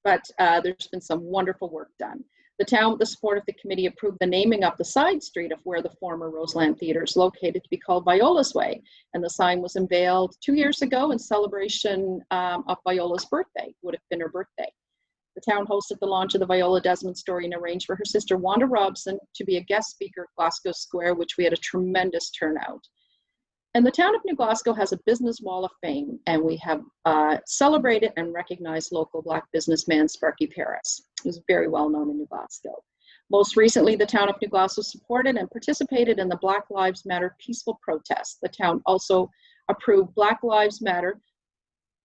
But there's been some wonderful work done. The town, with the support of the committee, approved the naming of the side street of where the former Roseland Theatre is located to be called Viola's Way. And the sign was unveiled 2 years ago in celebration of Viola's birthday, would have been her birthday. The town hosted the launch of the Viola Desmond story and arranged for her sister Wanda Robson to be a guest speaker at Glasgow Square, which we had a tremendous turnout. And the town of New Glasgow has a business wall of fame, and we have celebrated and recognized local Black businessman Sparky Paris, who's very well known in New Glasgow. Most recently, the town of New Glasgow supported and participated in the Black Lives Matter peaceful protest. The town also approved Black Lives Matter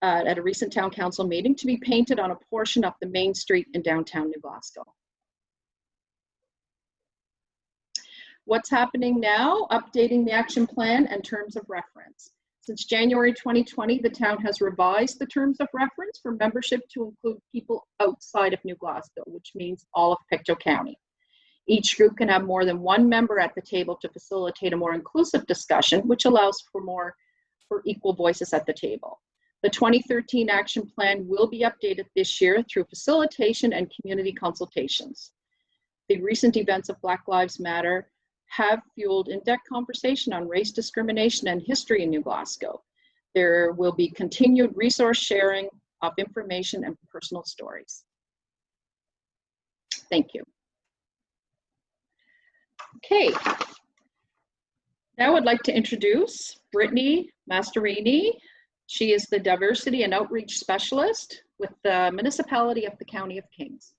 at a recent town council meeting to be painted on a portion of the main street in downtown New Glasgow. What's happening now? Updating the action plan and terms of reference. Since January 2020, the town has revised the terms of reference for membership to include people outside of New Glasgow, which means all of Pictou County. Each group can have more than one member at the table to facilitate a more inclusive discussion, which allows for equal voices at the table. The 2013 action plan will be updated this year through facilitation and community consultations. The recent events of Black Lives Matter have fueled in-depth conversation on race discrimination and history in New Glasgow. There will be continued resource sharing of information and personal stories. Thank you. Okay, now I'd like to introduce Brittany Masterini. She is the Diversity and Outreach Specialist with the Municipality of the County of Kings.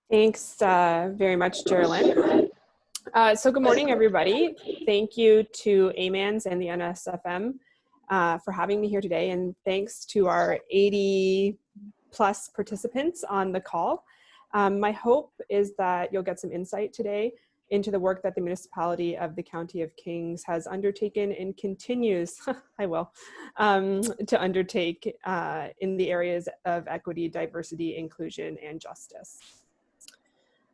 Thanks very much, Geraldine. So good morning, everybody. Thank you to AMANS and the NSFM for having me here today. And thanks to our 80 plus participants on the call. My hope is that you'll get some insight today into the work that the municipality of the County of Kings has undertaken and continues, I will, to undertake in the areas of equity, diversity, inclusion, and justice.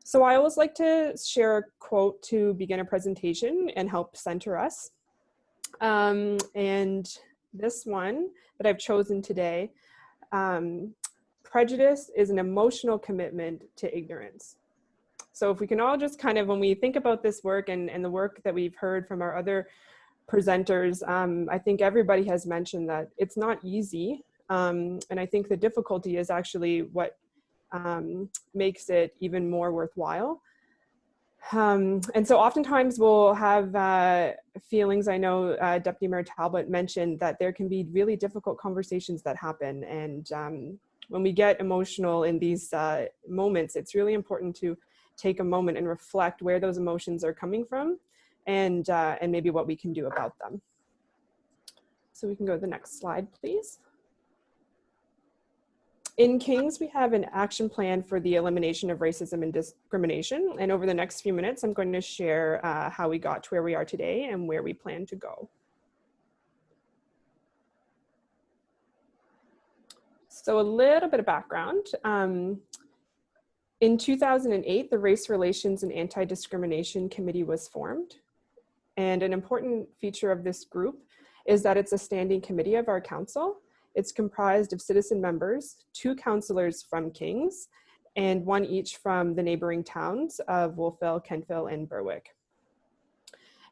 So I always like to share a quote to begin a presentation and help center us. And this one that I've chosen today, prejudice is an emotional commitment to ignorance. So if we can all just kind of, when we think about this work and the work that we've heard from our other presenters, I think everybody has mentioned that it's not easy. And I think the difficulty is actually what makes it even more worthwhile. And so oftentimes we'll have feelings. I know Deputy Mayor Talbot mentioned that there can be really difficult conversations that happen. And when we get emotional in these moments, it's really important to take a moment and reflect where those emotions are coming from and maybe what we can do about them. So we can go to the next slide, please. In Kings, we have an action plan for the elimination of racism and discrimination. And over the next few minutes, I'm going to share how we got to where we are today and where we plan to go. So a little bit of background. In 2008, the Race Relations and Anti-Discrimination Committee was formed. And an important feature of this group is that it's a standing committee of our council. It's comprised of citizen members, 2 councillors from Kings, and 1 each from the neighboring towns of Wolfville, Kentville, and Berwick.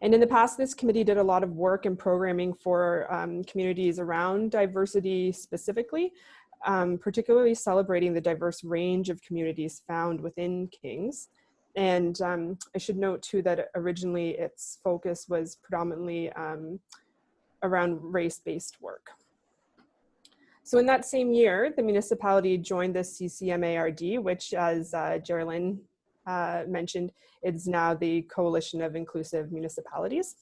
And in the past, this committee did a lot of work and programming for communities around diversity specifically, particularly celebrating the diverse range of communities found within Kings. And I should note too that originally its focus was predominantly around race-based work. So in that same year, the municipality joined the CCMARD, which, as Geraldine mentioned, is now the Coalition of Inclusive Municipalities.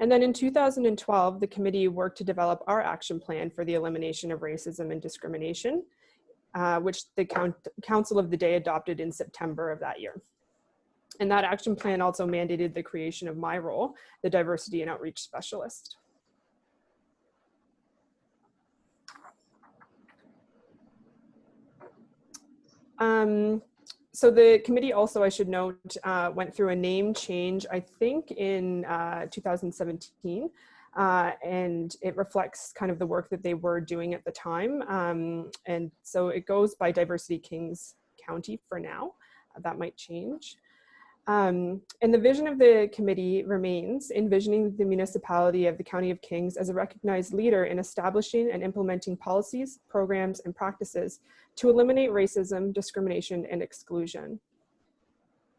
And then in 2012, the committee worked to develop our action plan for the elimination of racism and discrimination, which the Council of the Day adopted in September of that year. And that action plan also mandated the creation of my role, the Diversity and Outreach Specialist. So the committee also, I should note, went through a name change, I think in 2017, and it reflects kind of the work that they were doing at the time. And so it goes by Diversity Kings County for now. That might change. And the vision of the committee remains envisioning the municipality of the County of Kings as a recognized leader in establishing and implementing policies, programs, and practices to eliminate racism, discrimination, and exclusion.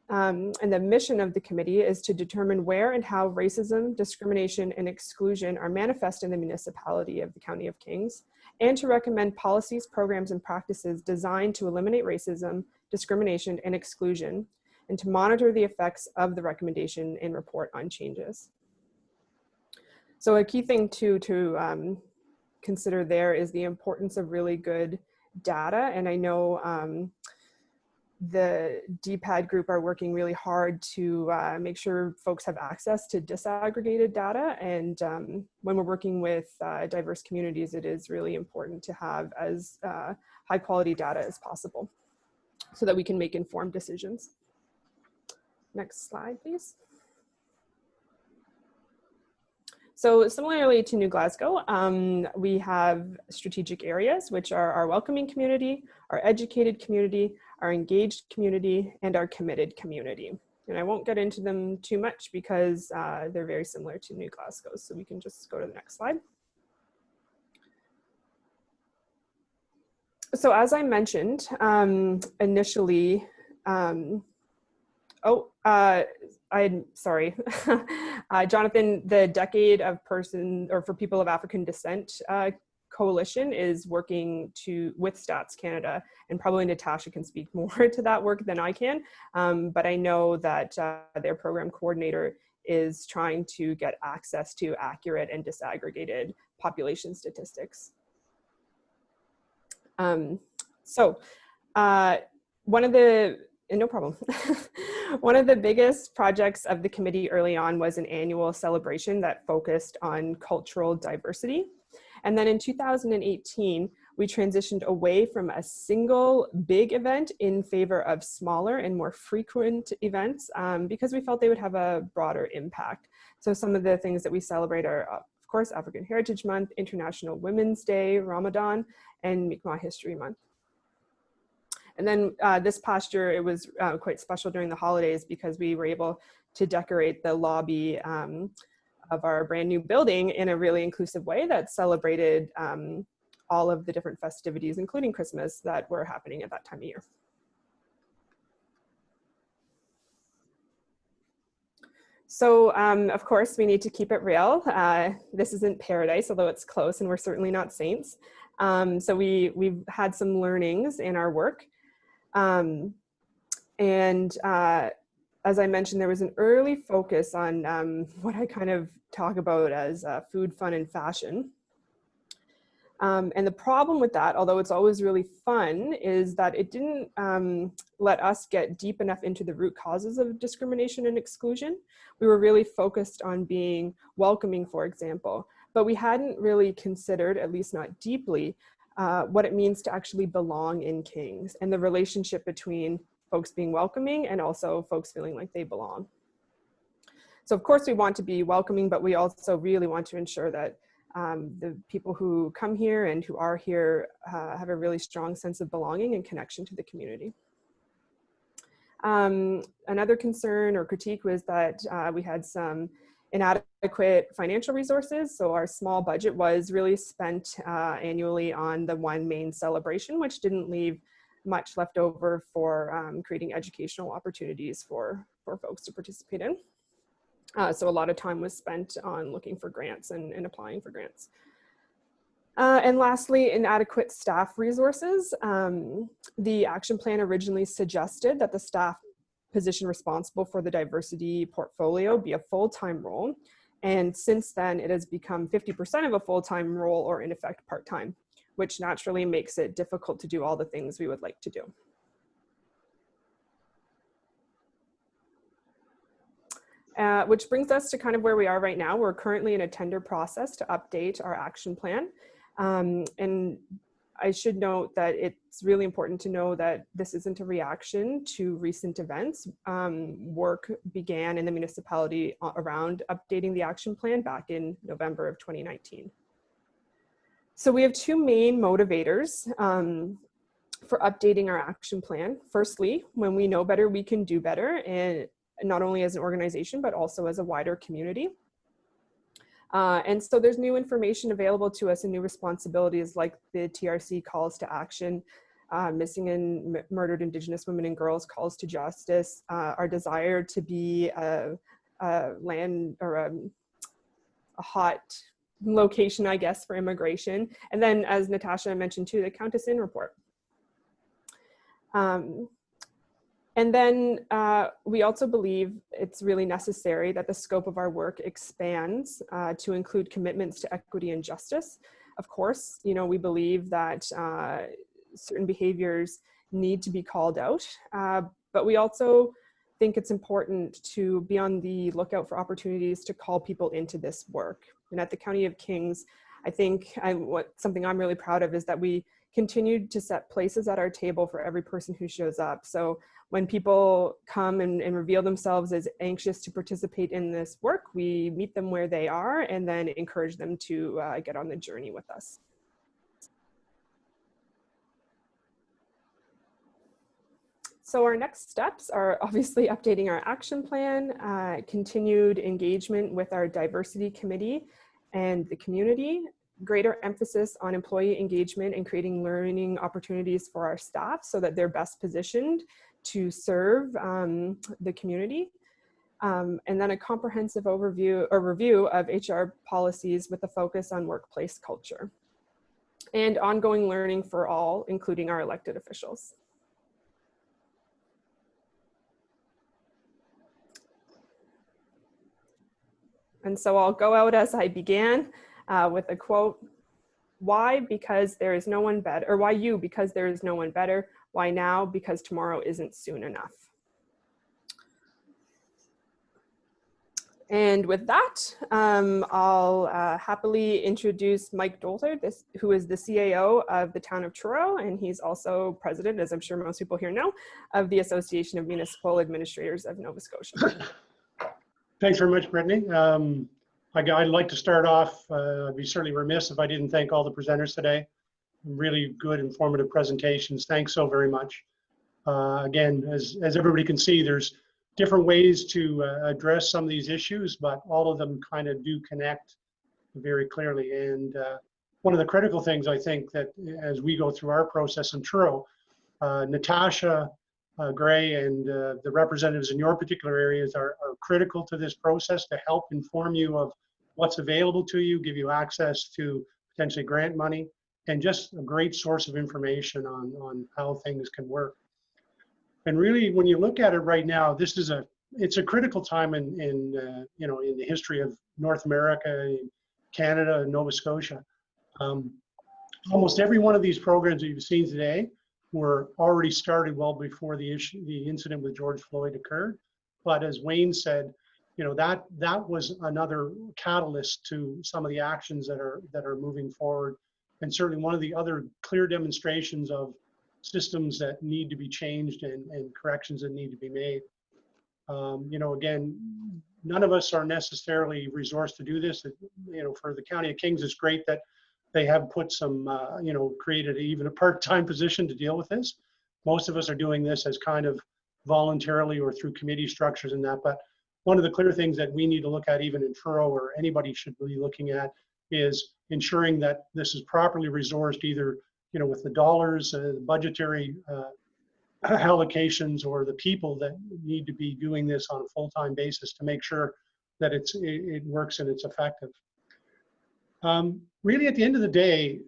And the mission of the committee is to determine where and how racism, discrimination, and exclusion are manifest in the municipality of the County of Kings, and to recommend policies, programs, and practices designed to eliminate racism, discrimination, and exclusion, and to monitor the effects of the recommendation and report on changes. So a key thing to consider there is the importance of really good data. And I know the DPAD group are working really hard to make sure folks have access to disaggregated data. And when we're working with diverse communities, it is really important to have as high quality data as possible so that we can make informed decisions. Next slide, please. So similarly to New Glasgow, we have strategic areas, which are our welcoming community, our educated community, our engaged community, and our committed community. And I won't get into them too much because they're very similar to New Glasgow. So we can just go to the next slide. So as I mentioned initially, I'm sorry, Jonathan, the Decade of Person or for People of African Descent Coalition is working with Stats Canada, and probably Natasha can speak more to that work than I can, but I know that their program coordinator is trying to get access to accurate and disaggregated population statistics. So one of the, no problem. One of the biggest projects of the committee early on was an annual celebration that focused on cultural diversity. And then in 2018, we transitioned away from a single big event in favor of smaller and more frequent events because we felt they would have a broader impact. So some of the things that we celebrate are, of course, African Heritage Month, International Women's Day, Ramadan, and Mi'kmaq History Month. And then this past year, it was quite special during the holidays because we were able to decorate the lobby of our brand new building in a really inclusive way that celebrated all of the different festivities, including Christmas, that were happening at that time of year. So of course, we need to keep it real. This isn't paradise, although it's close, and we're certainly not saints. So we've had some learnings in our work. As I mentioned, there was an early focus on what I kind of talk about as food, fun, and fashion. And the problem with that, although it's always really fun, is that it didn't let us get deep enough into the root causes of discrimination and exclusion. We were really focused on being welcoming, for example, but we hadn't really considered, at least not deeply, what it means to actually belong in Kings and the relationship between folks being welcoming and also folks feeling like they belong. So of course we want to be welcoming, but we also really want to ensure that the people who come here and who are here have a really strong sense of belonging and connection to the community. Another concern or critique was that we had some inadequate financial resources. So our small budget was really spent annually on the one main celebration, which didn't leave much left over for creating educational opportunities for folks to participate in. So a lot of time was spent on looking for grants and applying for grants. And lastly, inadequate staff resources. The action plan originally suggested that the staff position responsible for the diversity portfolio be a full-time role. And since then, it has become 50% of a full-time role, or in effect part-time, which naturally makes it difficult to do all the things we would like to do. Which brings us to kind of where we are right now. We're currently in a tender process to update our action plan. And I should note that it's really important to know that this isn't a reaction to recent events. Work began in the municipality around updating the action plan back in November of 2019. So we have two main motivators for updating our action plan. Firstly, when we know better, we can do better, and not only as an organization, but also as a wider community. And so there's new information available to us and new responsibilities like the TRC calls to action, missing and murdered Indigenous women and girls calls to justice, our desire to be a land or a hot location, I guess, for immigration. And then, as Natasha mentioned too, the Countess Inn report. And then we also believe it's really necessary that the scope of our work expands to include commitments to equity and justice. Of course, you know, we believe that certain behaviors need to be called out, but we also think it's important to be on the lookout for opportunities to call people into this work. And at the County of Kings, I think something I'm really proud of is that we continued to set places at our table for every person who shows up. So when people come and reveal themselves as anxious to participate in this work, we meet them where they are and then encourage them to get on the journey with us. So our next steps are obviously updating our action plan, continued engagement with our diversity committee and the community, greater emphasis on employee engagement and creating learning opportunities for our staff so that they're best positioned to serve the community, and then a comprehensive overview or review of HR policies with a focus on workplace culture, and ongoing learning for all, including our elected officials. And so I'll go out as I began with a quote: Why? Because there is no one better. Or why you? Because there is no one better. Why now? Because tomorrow isn't soon enough. And with that, I'll happily introduce Mike Dolter, who is the CAO of the town of Truro, and he's also president, as I'm sure most people here know, of the Association of Municipal Administrators of Nova Scotia. Thanks very much, Brittany. I'd like to start off, I'd be certainly remiss if I didn't thank all the presenters today. Really good, informative presentations. Thanks so very much. Again, as everybody can see, there's different ways to address some of these issues, but all of them kind of do connect very clearly. And one of the critical things I think that as we go through our process in Truro, Natasha Gray and the representatives in your particular areas are critical to this process to help inform you of what's available to you, give you access to potentially grant money, and just a great source of information on how things can work. And really, when you look at it right now, it's a critical time in the history of North America, Canada, and Nova Scotia. Almost every one of these programs that you've seen today were already started well before the incident with George Floyd occurred. But as Wayne said, that was another catalyst to some of the actions that are moving forward, and certainly one of the other clear demonstrations of systems that need to be changed and corrections that need to be made. Again, none of us are necessarily resourced to do this. For the County of Kings, it's great that they have put some, created even a part-time position to deal with this. Most of us are doing this as kind of voluntarily or through committee structures and that. But one of the clear things that we need to look at, even in Truro, or anybody should be looking at, is ensuring that this is properly resourced, either with the dollars, budgetary allocations, or the people that need to be doing this on a full-time basis to make sure that it works and it's effective. Really, at the end of the day,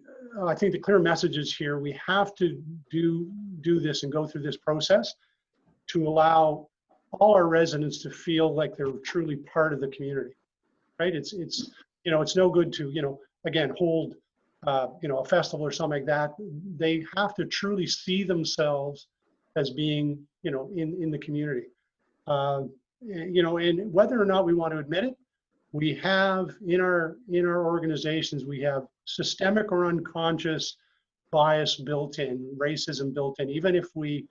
I think the clear message is here: we have to do this and go through this process to allow all our residents to feel like they're truly part of the community, right? It's no good to again hold a festival or something like that. They have to truly see themselves as being, in the community. And whether or not we want to admit it, we have in our organizations, we have systemic or unconscious bias built in, racism built in, even if we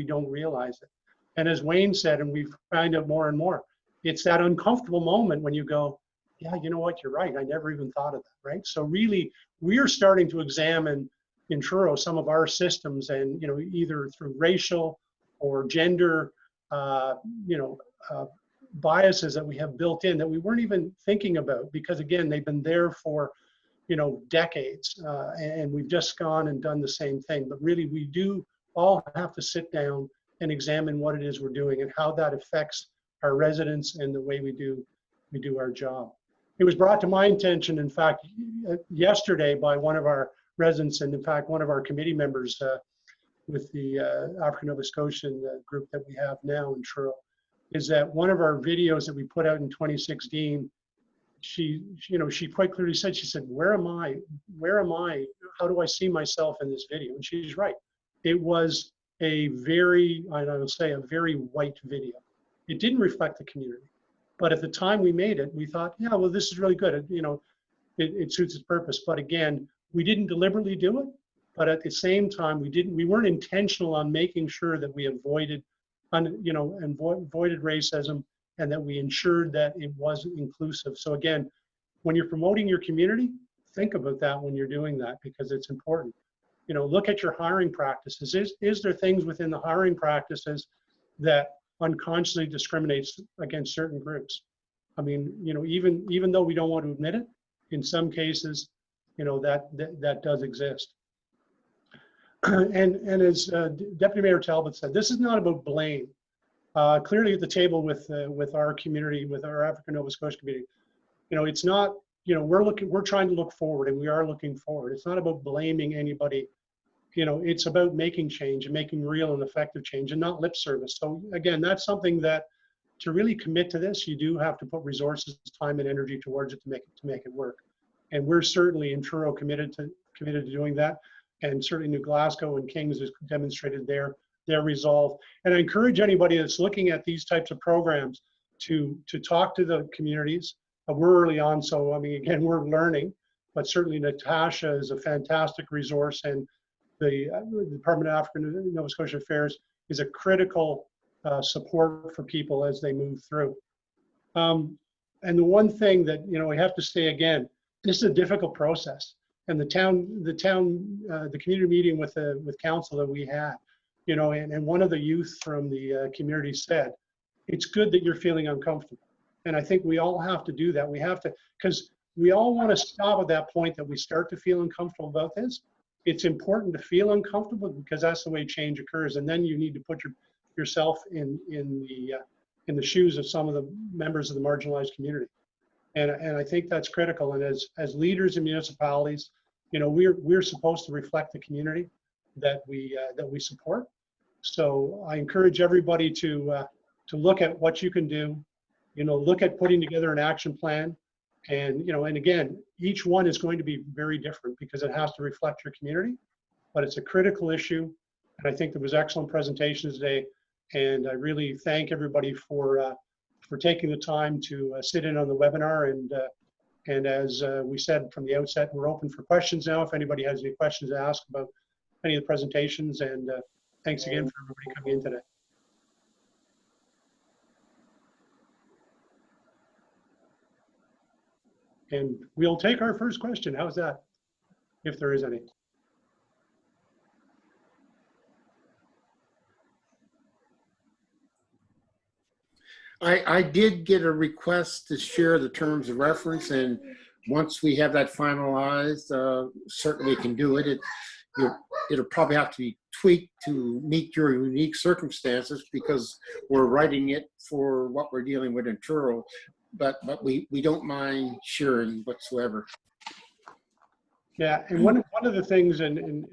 don't realize it. And as Wayne said, and we find out more and more, it's that uncomfortable moment when you go, yeah, you know what, you're right. I never even thought of that, right? So really, we're starting to examine in Truro some of our systems, and either through racial or gender, biases that we have built in that we weren't even thinking about, because again, they've been there for decades, and we've just gone and done the same thing. But really, we do all have to sit down and examine what it is we're doing and how that affects our residents and the way we do our job. It was brought to my attention, in fact, yesterday by one of our residents, and in fact, one of our committee members with the African Nova Scotian group that we have now in Truro, is that one of our videos that we put out in 2016, she quite clearly said, she said, where am I? How do I see myself in this video? And she's right. It was a very, I would say, a very white video. It didn't reflect the community. But at the time we made it, we thought, yeah, well, this is really good. It suits its purpose. But again, we didn't deliberately do it. But at the same time, we weren't intentional on making sure that we avoided racism, and that we ensured that it was inclusive. So again, when you're promoting your community, think about that when you're doing that, because it's important. Look at your hiring practices. Is there things within the hiring practices that unconsciously discriminates against certain groups? I mean, even though we don't want to admit it, in some cases, that does exist. And as Deputy Mayor Talbot said, this is not about blame. Clearly at the table with our community, with our African Nova Scotia community, it's not, we're trying to look forward, and we are looking forward. It's not about blaming anybody. It's about making change and making real and effective change, and not lip service. So again, that's something that, to really commit to this, you do have to put resources, time, and energy towards it to make it work. And we're certainly in Truro committed to doing that. And certainly New Glasgow and Kings has demonstrated their resolve. And I encourage anybody that's looking at these types of programs to talk to the communities. We're early on, so I mean, again, we're learning, but certainly Natasha is a fantastic resource, and the Department of African and Nova Scotia Affairs is a critical support for people as they move through. And the one thing that, you know, we have to say again, this is a difficult process. And the community meeting with council that we had, you know, and one of the youth from the community said, it's good that you're feeling uncomfortable. And I think we all have to do that. We have to, because we all want to stop at that point that we start to feel uncomfortable about this. It's important to feel uncomfortable because that's the way change occurs. And then you need to put yourself in the shoes of some of the members of the marginalized community. And I think that's critical. And as leaders in municipalities, you know, we're supposed to reflect the community that we support. So I encourage everybody to look at what you can do, you know, look at putting together an action plan. And, you know, and again, each one is going to be very different because it has to reflect your community, but it's a critical issue. And I think there was excellent presentations today. And I really thank everybody for taking the time to sit in on the webinar. And as we said from the outset, we're open for questions now. If anybody has any questions to ask about any of the presentations, and thanks again for everybody coming in today. And we'll take our first question. How's that? If there is any. I did get a request to share the terms of reference, and once we have that finalized, certainly can do it. It'll probably have to be tweaked to meet your unique circumstances because we're writing it for what we're dealing with in Truro, but we don't mind sharing whatsoever. Yeah, and one of the things, and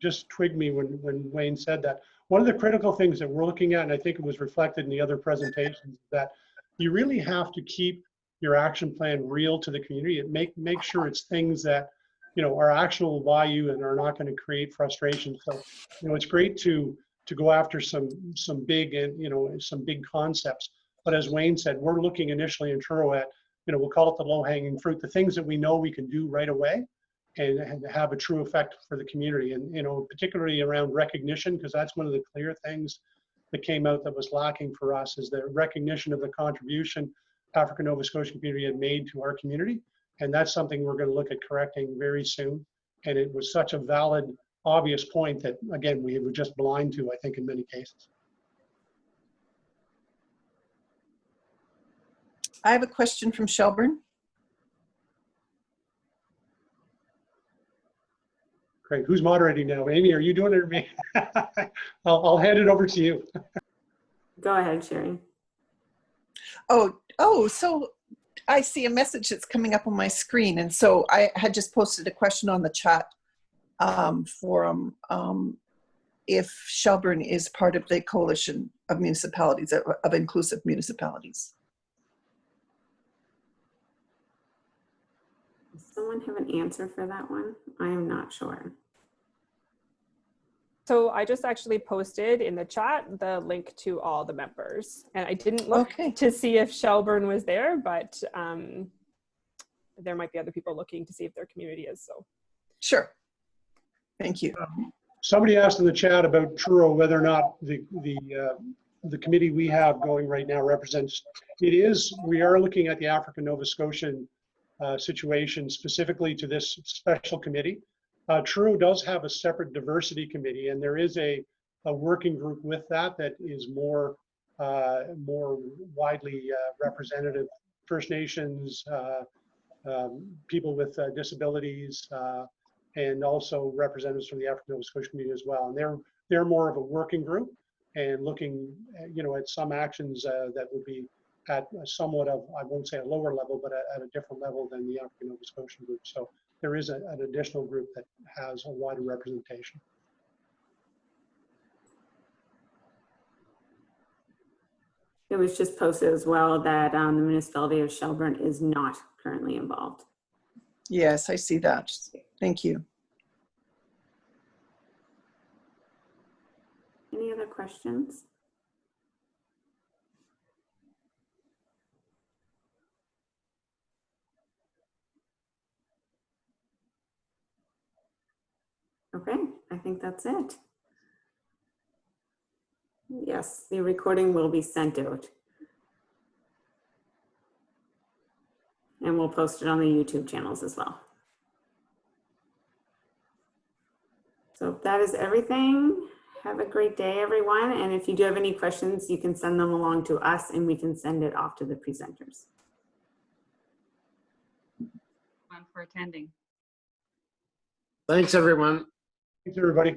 just twigged me when Wayne said that, one of the critical things that we're looking at, and I think it was reflected in the other presentations, that you really have to keep your action plan real to the community and make sure it's things that, you know, are actual value and are not going to create frustration. So, you know, it's great to go after some big, and, you know, some big concepts. But as Wayne said, we're looking initially in Truro at, you know, we'll call it the low-hanging fruit, the things that we know we can do right away and have a true effect for the community. And, you know, particularly around recognition, because that's one of the clear things that came out that was lacking for us, is the recognition of the contribution African Nova Scotian community had made to our community. And that's something we're going to look at correcting very soon. And it was such a valid, obvious point that, again, we were just blind to, I think, in many cases. I have a question from Shelburne. Great. Who's moderating now? Amy, are you doing it or me? I'll hand it over to you. Go ahead, Sherry. Oh, so I see a message that's coming up on my screen. And so I had just posted a question on the chat forum if Shelburne is part of the coalition of municipalities, of inclusive municipalities. Does someone have an answer for that one? I am not sure. So I just actually posted in the chat the link to all the members, and I didn't look to see if Shelburne was there, but there might be other people looking to see if their community is. So sure. Thank you. Somebody asked in the chat about Truro whether or not the committee we have going right now represents. It is. We are looking at the African Nova Scotian situation specifically to this special committee. Truro does have a separate diversity committee, and there is a working group with that is more widely representative. First Nations, people with disabilities, and also representatives from the African Nova Scotia community as well. And they're more of a working group and looking, you know, at some actions that would be at somewhat of, I won't say a lower level, but at a different level than the African Nova Scotian group. So there is an additional group that has a wider representation. It was just posted as well that the municipality of Shelburne is not currently involved. Yes, I see that. Thank you. Any other questions? Okay, I think that's it. Yes, the recording will be sent out. And we'll post it on the YouTube channels as well. So that is everything. Have a great day, everyone. And if you do have any questions, you can send them along to us and we can send it off to the presenters. For attending. Thanks, everyone. Thanks, everybody.